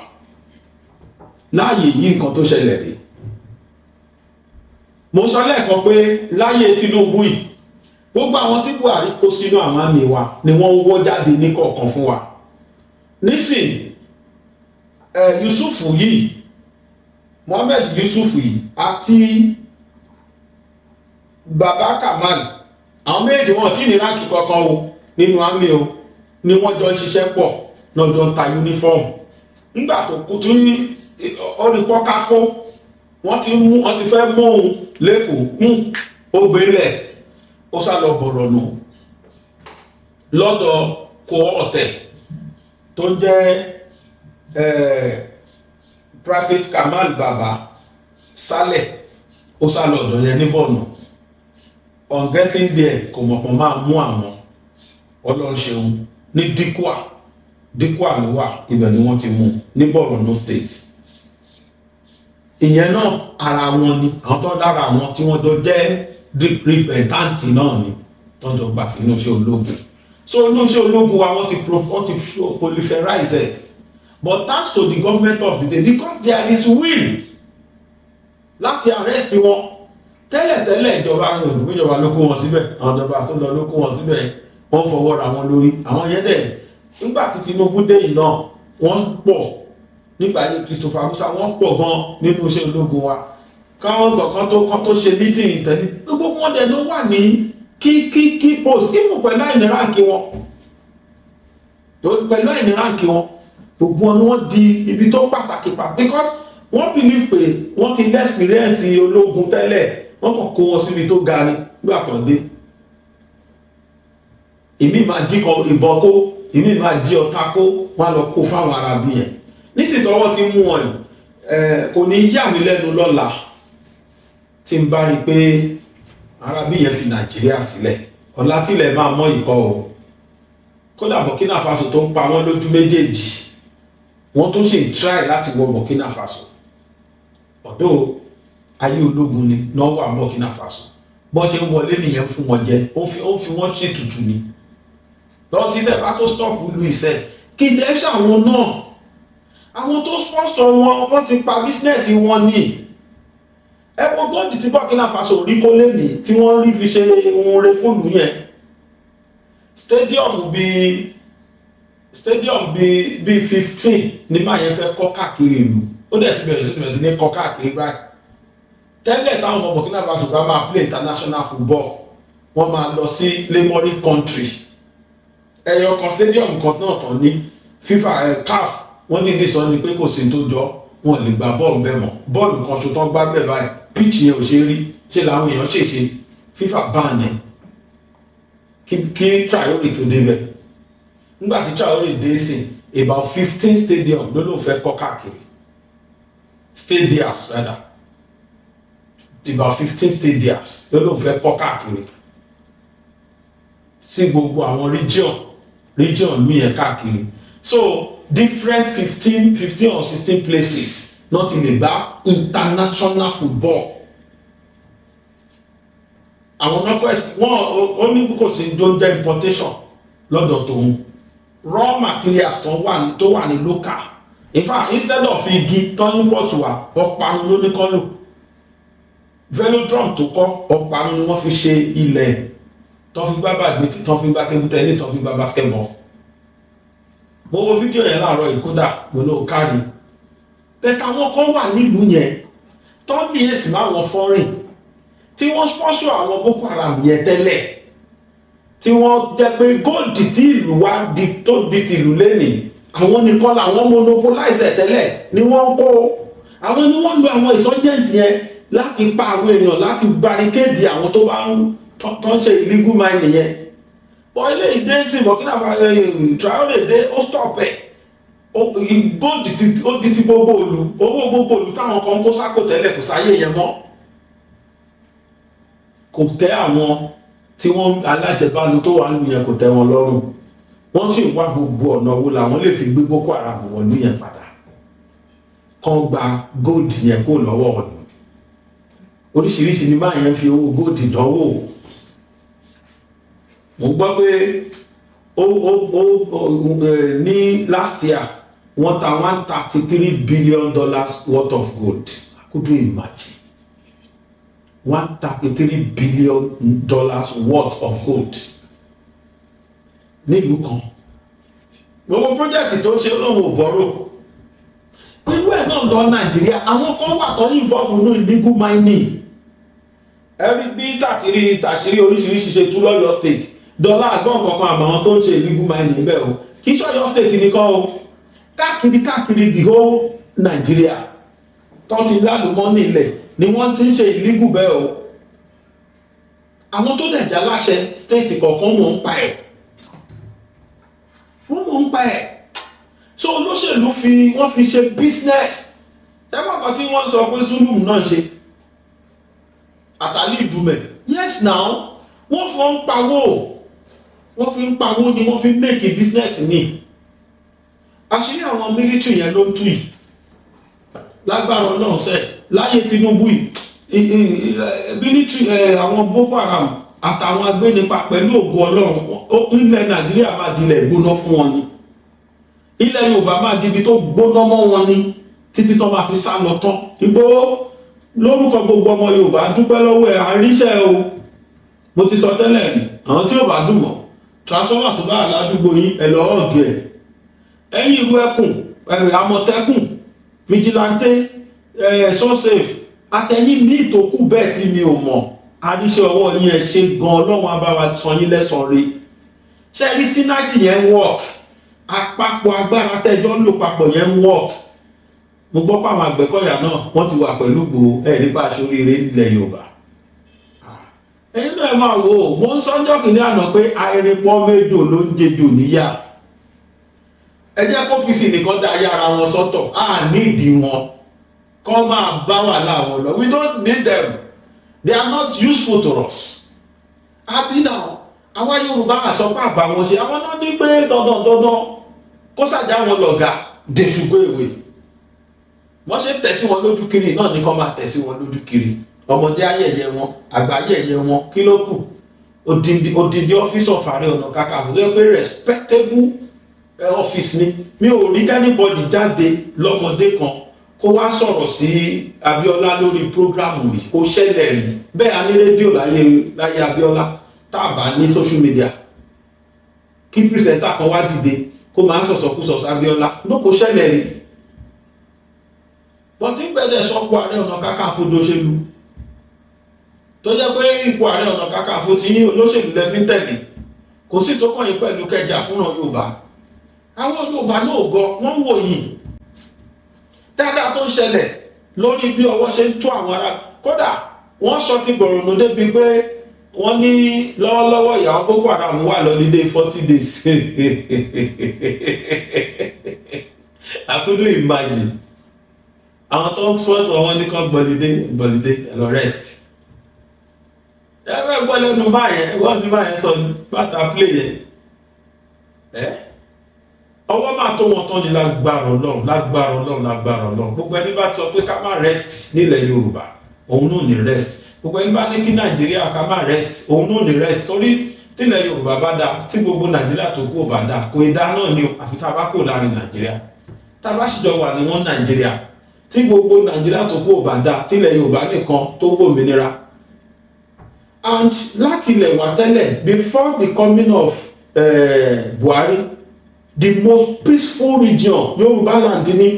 Láyé yìí nǹkan tó ṣẹlẹ̀ rí. Mo sọ lẹ́ẹ̀kan pé láyé Tinubu yìí gbogbo àwọn tí Buhari kó sínú àwọn àmì wa ni wọ́n wọ́ jáde ní kọ̀ọ̀kan fún wa. Nísìn Yusufu yìí Mohammed Yusufu yìí àti Baba Kamal àwọn méjì wọn tí ní ránkì kankan o nínú àmì o ni wọ́n jọ ń ṣiṣẹ́ pọ̀ lọ́jọ́ ta uniform nígbà tó kú tí olùkọ́ káfó wọ́n ti fẹ́ mú òun lẹ́kọ̀ọ́ ó gbélẹ̀ ó sá lọ bọ̀rọ̀ nù lọ́dọ̀ kó ọ̀tẹ̀ tó ń jẹ́ Prophet Kamal Baba Saleh ó sá lọ ọ̀dọ̀ yẹn ní Borno. On getting there kò mọ̀ pọ̀ máa mú àwọn ọlọ́ṣẹun ní Dikwa ló wà ibẹ̀ ni wọ́n ti mú ní Borno State. Ìyẹn náà ara wọn ni àwọn tó dára àwọn tí wọ́n jọ jẹ́ repentant náà ni tó jọ gbà sínú iṣẹ́ ológun. So inú iṣẹ́ ológun wa wọ́n ti proliferize it. But thanks to the government of the day because there is will láti arrest wọn. Tẹ́lẹ̀tẹ́lẹ̀ ìjọba ló kó wọn síbẹ̀ àwọn ìjọba tó lọ ló kó wọn síbẹ̀ wọ́n fọwọ́ ra wọn lórí àwọn yẹn dẹ̀ nígbà tí Tinubu dé yìí náà wọ́n pọ̀ nígbà yìí Christopher Musa wọ́n pọ̀ gan nínú iṣẹ́ ológun wa káwọn gbọ̀kan tó ṣe meeting tẹ́lẹ̀ gbogbo wọn dẹ̀ ló wà ní kí post even pẹ̀lú àìníráǹkì wọn gbogbo wọn ni wọ́n di ibi tó pàtàkì pa because wọ́n believe pé wọ́n ti experience ológun tẹ́lẹ̀ wọ́n kàn kó wọn síbi tó ga ni nígbà tó dé ìmí máa jí ìbọn kó ìmí máa jí ọta kó wọ́n lọ kó fáwọn arábí yẹn nísìtò wọ́n ti mú wọn yìí kò ní yà mí lẹ́nu lọ́la tí n bá rí pé arábí yẹn fi Nàìjíríà sílẹ̀ ọ̀la tílẹ̀ máa mọ́ ìkọ́ o kódà Burkina Faso tó ń pa wọ́n lójú méjèèjì wọ́n tún ṣe try láti wọ Burkina Faso ọ̀dọ́ ayé ológun ni náà wà Burkina Faso bọ́n ṣe ń wọlé nìyẹn fún wọn jẹ ó fi wọ́n ṣètùtù ni lọ́wọ́ tí tẹ̀ bá tó stop lu ìṣẹ́ kí dẹ́ ṣàwọn náà àwọn tó sponsor wọ́n ti pa business wọn ní ẹ̀wọ̀n góòdì tí Burkina Faso rí kó lé ní tí wọ́n rí fi ṣe ohun rẹ̀ fóònù yẹn stadium bíi 15 ní máa yẹn fẹ́ kọ́ káàkiri ìlú ó dẹ̀ ti bẹ̀rẹ̀ sí ní kọ́ káàkiri báyìí tẹ́lẹ̀ táwọn ọmọ Burkina Faso bá máa play international football wọ́n máa lọ sí neighboring country ẹ̀yọ kan stadium kan náà tán ní FIFA CAF wọ́n ní ìdí sọ ni pé kò sí tó jọ wọn lè gba bọ́ọ̀lù bẹ́ẹ̀ mọ́ bọ́ọ̀lù kan ṣo tán gbá bẹ́ẹ̀ báyìí pitch yẹn ò ṣe rí ṣe làwọn èèyàn ṣèṣe FIFA ban yẹn kí Traoré tó débẹ̀ nígbà tí Traoré dé sí about 15 stadium ló ló fẹ́ kọ́ káàkiri stadiums rather about 15 stadiums ló ló fẹ́ kọ́ káàkiri sí gbogbo àwọn region ní yẹn káàkiri so different 15 or 16 places not in the back international football àwọn náà wọ́n ó ní kò sí tó jẹ́ importation lọ́dọ̀ tòun raw materials tó wà ní local in fact instead of igi tó import wa ọ̀parun ló ní kọ́ lò velodrome tó kọ́ ọ̀parun ni wọ́n fi ṣe ilẹ̀ tó fi gbá badminton tó fi gbá table tennis tó fi gbá basketball mo wo fídíò yẹn láàárọ̀ ìkódà mo ló kárí bẹ́ẹ̀ àwọn kan wà nílùú yẹn tó ní èsì máwọn fọ́rìn tí wọ́n sponsor àwọn Boko Haram yẹn tẹ́lẹ̀ tí wọ́n jẹ́ pé gold tí ìlú wa tó di ti ìlú lẹ́nìí àwọn nìkan làwọn monopolize tẹ́lẹ̀ ni wọ́n kó àwọn ni wọ́n lo àwọn insurgents yẹn láti pa àwọn èèyàn láti barricade àwọn tó bá ń tó ń ṣe illegal mining yẹn bọ́ ilé ìdé tí Burkina Faso Traoré dé ó stop ẹ̀ gold ó di ti gbogbo òlu owó gbogbo òlu táwọn kan kó sákò tẹ́lẹ̀ kò sáyé yẹn mọ́ kò tẹ́ àwọn tí wọ́n alájẹbánu tó wà nínú yẹn kò tẹ́ wọn lọ́rùn wọ́n sì wá gbogbo ọ̀nà wo làwọn lè fi gbé Boko Haram wọ̀lú yẹn padà kàn gba gold yẹn kó lọ́wọ́ ọ̀nà oríṣiríṣi ni máa yẹn fi owó gold dánwò mo gbọ́ pé ní last year wọ́n ta $133 billion worth of gold. I couldn't imagine. $133 billion worth of gold. Nílùú kan. Gbogbo project tó ṣe olóhùn òbọ̀rọ̀. irú ẹ̀ náà lọ Nàìjíríà àwọn kan wà tó involve nínú illegal mining ẹ̀rí bí tàṣírí oríṣiríṣi ṣe tú lọ́yọ̀ state dọ́là àgbọ̀n kankan àbàwọn tó ń ṣe illegal mining bẹ́ẹ̀ o kì í ṣọ́yọ̀ state nìkan o káàkiri the whole Nàìjíríà tó ti lálùmọ́ nílẹ̀ ni wọ́n ti ń ṣe illegal bẹ́ẹ̀ o àwọn tó dẹ̀ já láṣẹ state kọ̀ọ̀kan mọ̀ ń pa ẹ̀ wọ́n mọ̀ ń pa ẹ̀ so olóṣèlú wọ́n fi ṣe business ẹgbẹ́ kan tí wọ́n sọ pé Zulum náà ṣe àtàlí ìdúmẹ̀ yes now wọ́n fi ń pawó ni wọ́n fi ń make business ní àṣírí àwọn military yẹn ló ń tú yìí lágbára Ọlọ́run sẹ́ẹ̀ láyé Tinubu yìí military àwọn Boko Haram àtàwọn agbénipa pẹ̀lú ògo Ọlọ́run ilẹ̀ Nàìjíríà máa dilẹ̀ gbóná fún wọn ni ilẹ̀ Yorùbá máa dibi tó gbóná mọ́ wọn ni títí tó máa fi sá lọ tán Ìgbòho lórúkọ gbogbo ọmọ Yorùbá dúpẹ́ lọ́wọ́ ẹ̀ àríṣẹ́ o mo ti sọ tẹ́lẹ̀ rí àwọn tí ò bá dùn mọ́ transformer tó bá aládùúgbò yín ẹ̀ lọ́ọ́ ọ̀gẹ̀ ẹ̀yìn ìlú ẹkùn Àmọ̀tẹ́kùn vigilante sunsafe àtẹ̀yìn ní ìtòkù bẹ́ẹ̀ tí mi ò mọ̀ àríṣẹ́ ọwọ́ yín ẹ ṣe gan Ọlọ́run abáwa san yín lẹ́san rí ṣe rí sínájì yẹn ń work àpapọ̀ agbára tẹ́jọ́ ń lò papọ̀ yẹn ń work mo gbọ́ pé àwọn Àgbẹ̀kọ̀yà náà wọ́n ti wà pẹ̀lú Ìgbòho ẹ̀ nípa aṣoríire nílẹ̀ Yorùbá ẹ̀yin náà máa wò ó mo ń sọ́jọ́ kìíní àná pé àìrèpọ̀ méjò ló ń jejò níyà ẹ jẹ́ kó fi sí nìkan dá ayé ara wọn sọ́tọ̀ á nídìí wọn kọ́ máa bá wàhálà wọn lọ we don't need them they are not useful to us àbí náà àwọn Yorùbá àṣọ pé àbá wọn ṣe àwọn náà ní pé dandan kó ṣàjà wọn lọ̀gá dèṣùgbọ́ èwe wọ́n ṣe tẹ̀sí wọn lójú kiri náà ní kọ́ máa tẹ̀sí wọn lójú kiri ọmọdé ayẹyẹ wọn àgbà ayẹyẹ wọn kí ló kù odindi ọ́fíìsì of Ààrẹ Ọ̀nà Kakanfò tó yẹ pé respectable ọ́fíìsì ni mi ò rí anybody jáde lọ́mọdé kan kó wá sọ̀rọ̀ sí Abíọ́lá lórí prógrámù rí kó ṣẹlẹ̀ rí bẹ́ẹ̀ a ní rédíò láyé Abíọ́lá tá a bá ní social media kí pírísẹ̀ntà kan wá dìde kó máa sọ̀sọ̀kúsọ̀ sí Abíọ́lá ló kó ṣẹlẹ̀ rí wọ́n ti ń gbẹ́dẹ̀ sọ́pọ̀ Ààrẹ Ọ̀nà Kakanfò lóṣèlú tó jẹ́ pé ipò Ààrẹ Ọ̀nà Kakanfò ti yín olóṣèlú lẹ́fí tẹ̀lé kò sí tó kàn yín pẹ̀lú kẹjà fúnra Yorùbá àwọn Yorùbá náà gọ wọ́n wò yìí dáadáa tó ń ṣẹlẹ̀ lórí bí ọwọ́ ṣe ń tó àwọn ará kódà wọ́n sọ ti Borno débi pé wọ́n ní lọ́wọ́lọ́wọ́ ìyàwó Boko Haram wà lọ́lídé 40 days I couldn't imagine àwọn tó ń sọ́ọ̀tọ̀ wọn ní kan gbọ̀lídé ẹ̀lọ rest ẹgbẹ́ gbọ́ lẹ́nu báyẹn wọ́n ti báyẹn sọ bàtà play yẹn ọwọ́ máa tó wọn tán ní lágbára Ọlọ́run gbogbo ẹni bá sọ pé ká má rest nílẹ̀ Yorùbá òun náà ní rest gbogbo ẹni bá ní kí Nàìjíríà ká má rest òun náà ní rest torí tílẹ̀ Yorùbá bá dáa tí gbogbo Nàìjíríà tó kú ò bá dáa kò ì dá náà ni àfi tá a bá kò láàrin Nàìjíríà tá a bá ṣìjọ wà ní wọn Nàìjíríà tí gbogbo Nàìjíríà tó kú ò bá dáa tílẹ̀ Yorùbá nìkan tó gbòmìnira and láti ilẹ̀ wà tẹ́lẹ̀ before the coming of Buhari the most peaceful region Yorùbá land ní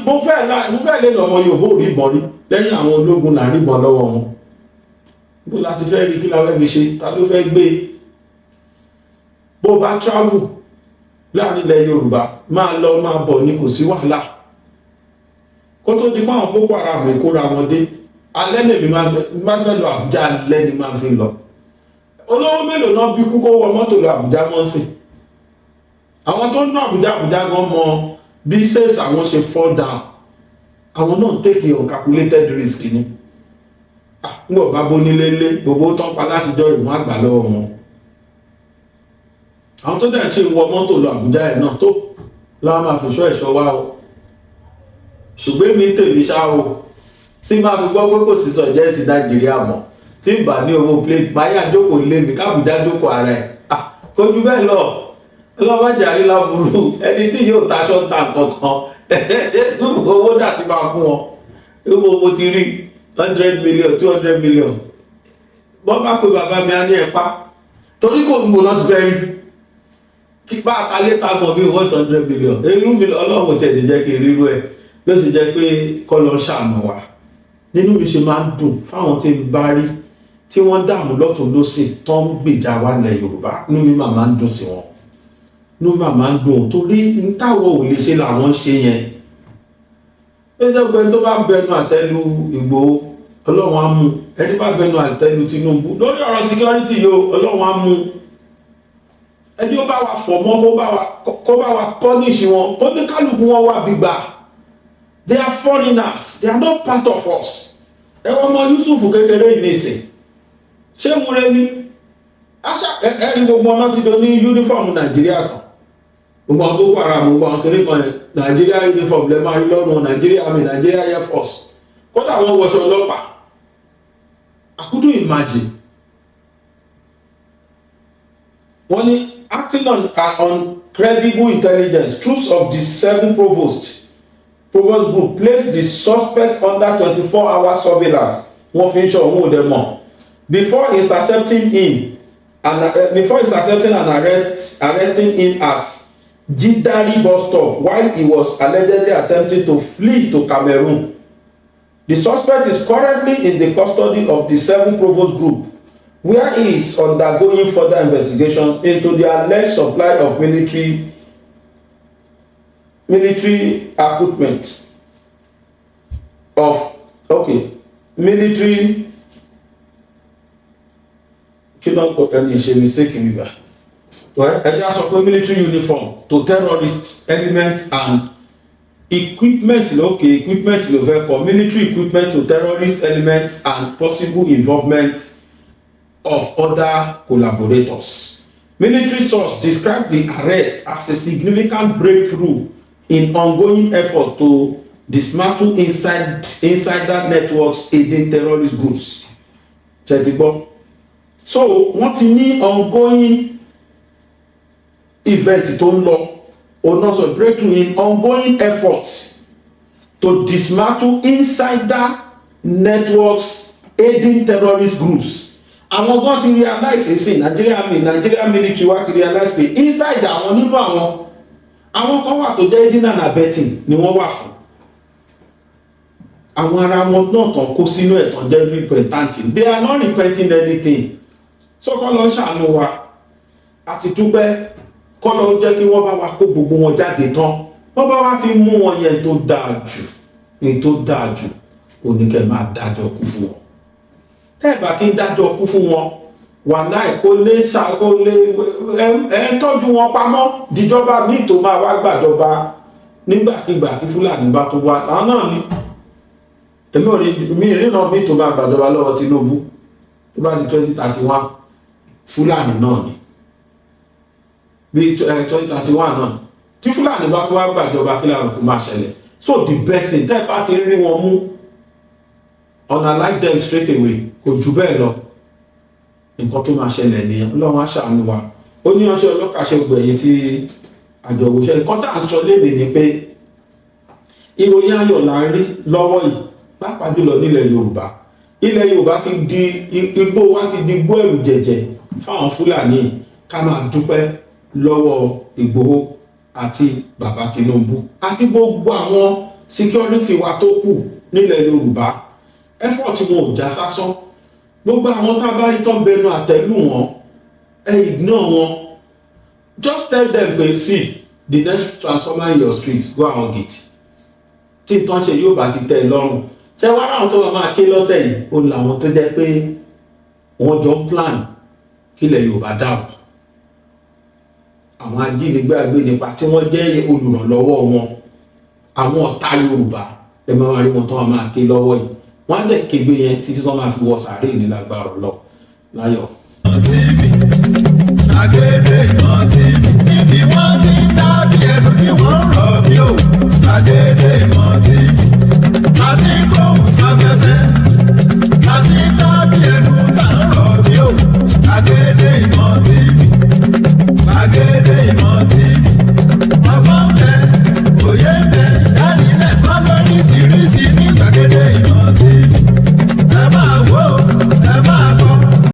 mo fẹ́ lè lọ́mọ Yorùbá ò rí ìbọn rí lẹ́yìn àwọn ológun là rí ìbọn lọ́wọ́ wọn bó láti fẹ́ rí kí la fẹ́ fi ṣe ta ló fẹ́ gbé bó bá travel láàrin ilẹ̀ Yorùbá máa lọ máa bọ̀ ní kò sí wàhálà kó tó di fún àwọn Boko Haram ìkóra wọn dé alẹ́ lèmi máa fẹ́ lọ Àbújá alẹ́ ni máa fi lọ olówó mélòó náà bí kúkó wọ mọ́tò lọ Àbújá mọ́ sí àwọn tó ń ná Àbújá gan mọ bí sales àwọn ṣe fall down àwọn náà take your calculated risk ni n ò bá bó nílé lé gbogbo tán pa látijọ́ ìwọ̀n àgbà lọ́wọ́ wọn àwọn tó dẹ̀ ṣe wọ mọ́tò lọ Àbújá ẹ̀ náà tó láwọn máa fi ṣọ́ ẹ̀ṣọ́ wá o ṣùgbọ́n mi tèmi ṣá o tí máa fi gbọ́ pé kò sí sọ̀jẹ́ sí Nàìjíríà mọ́ tí ń bà ní owó plate báyà jókòó lé mi kábùjá jókòó ara ẹ̀ kò jù bẹ́ẹ̀ lọ ọlọ́mọjà rí láburú ẹni tí yóò taṣọ ta kankan owó dà ti máa fún wọn owó mo ti rí 100 million 200 million bọ́n bá pe bàbá mi á ní ẹ̀pá torí kò ń gbóná ti fẹ́ rí kí bá àtàlẹ́ ta mọ̀ bí 100 billion inú mi ọlọ́run tẹ̀ ní jẹ́ kí n rírú ẹ̀ bí ó sì jẹ́ pé kọ́ lọ ṣàánú wa nínú mi ṣe máa ń dùn fáwọn tí ń bá rí tí wọ́n dààmú lọ́tún lọ́sìn tó ń gbèjà wa ilẹ̀ Yorùbá inú mi máa ń dùn sí wọn inú mi máa ń dùn torí ń táwọn ò lè ṣe làwọn ṣe yẹn ẹgbẹ́ tó bá bẹnu àtẹ́lu Ìgbòho ọlọ́run á mú ẹni bá bẹnu àtẹ́lu Tinubu lórí ọ̀rọ̀ security yóò ọlọ́run á mú ẹni ó bá wa fọ̀ mọ́ kó bá wa punish wọn kó ní kálukú wọn wà gbígbà. They are foreigners. They are not part of us. Ẹ wọ́n mọ Yusuf kékeré yìí nìsín. Ṣé mo rẹ ní? Ẹni gbogbo ọ̀nà ti do ní yúnífọ̀mù Nàìjíríà tán. Gbogbo àwọn Boko Haram gbogbo àwọn kiri kan yẹn. Nàìjíríà uniform lè máa rí lọ́rùn Nàìjíríà Army Nàìjíríà Air Force. Kódà wọ́n wọṣọ ọlọ́pàá. I couldn't imagine. Wọ́n ní acting on credible intelligence, troops of the 7 provost group placed the suspect under 24-hour surveillance. Wọ́n fi ń ṣọ́ òun òde mọ̀. Before intercepting and arresting him at Jidari bus stop while he was allegedly attempting to flee to Cameroon. The suspect is currently in the custody of the 7 provost group, where he is undergoing further investigations into the alleged supply of military equipment military mistake nígbà ẹjá sọ pé military uniform to terrorist elements and equipment ló fẹ́ kọ military equipment to terrorist elements and possible involvement of other collaborators. Military source described the arrest as a significant breakthrough in ongoing effort to dismantle insider networks aiding terrorist groups. So wọ́n ti ní ongoing event tó ń lọ also breakthrough in ongoing efforts to dismantle insider networks aiding terrorist groups. Àwọn gan ti realize sí Nigeria military wa ti realize pé inside àwọn nínú àwọn kan wà tó jẹ́ aiding and abetting ni wọ́n wà fún. Àwọn ara wọn náà tán kó sínú ẹ̀tàn jẹ́ repentant. They are not repenting anything. So kọ́ lọ ṣàánú wa àti dúpẹ́ kọ́ lọ jẹ́ kí wọ́n bá wa kó gbogbo wọn jáde tán. Wọ́n bá wa ti mú wọn yẹn tó dáa jù oníkẹ́ máa dájọ́ kú fún wọn. Tẹ́ẹ̀bà kí ń dájọ́ kú fún wọn wà láì kó lé tọ́jú wọn pamọ́ díjọba míì tó máa wá gbàjọba nígbàkigbà tí Fúlàní bá tó wá àwọn náà ni èmi ò rí mi ìrìnà míì tó máa gbàjọba lọ́wọ́ Tinubu tó bá di 2031 Fúlàní náà ni bí 2031 náà tí Fúlàní bá tó wá gbàjọba kí láàrùn fún máa ṣẹlẹ̀. So the best thing tẹ́ẹ̀bà ti rí wọn mú unalive them straight away kò jù bẹ́ẹ̀ lọ nǹkan tó máa ṣẹlẹ̀ nìyẹn Ọlọ́run á ṣàánú wa. Ó ní ọṣẹ ọlọ́kàṣẹ gbẹ̀yìn tí àjọwòṣẹ́ nǹkan tá à ń sọ léde ni pé ìròyìn ayọ̀ là ń rí lọ́wọ́ yìí pàápàá jùlọ nílẹ̀ Yorùbá. Ilẹ̀ Yorùbá ti di igbó wa ti di igbó ẹ̀rù jẹ̀jẹ̀ fáwọn Fúlàní ká máa dúpẹ́ lọ́wọ́ Ìgbòho àti bàbá Tinubu àti gbogbo àwọn security wa tó kù nílẹ̀ Yorùbá. Effort wọn ò já sásán. Gbogbo àwọn tá a bá rí tán bẹnu àtẹ́lù wọn ignore wọn. Just tell them pé see the next transformer in your street go and hug it. Tí nǹkan ṣe yóò bá ti tẹ́ ẹ lọ́rùn. Ṣé wá láwọn tó máa ké lọ́tẹ̀ yìí ó làwọn tó jẹ́ pé wọ́n jọ ń plan kílẹ̀ Yorùbá dáàbò. Àwọn ajínigbé agbénipa tí wọ́n jẹ́ olùrànlọ́wọ́ wọn àwọn ọ̀tá Yorùbá ẹ máa rí wọn tó máa ké lọ́wọ́ yìí. Wọ́n á dẹ̀ kébé yẹn títí tó máa fi wọ sàárè ní lágbára lọ láyọ̀. Agédé ìmọ̀ TV, ibi wọ́n ti ń dábìí ẹ̀rù ni wọ́n rọ̀ bí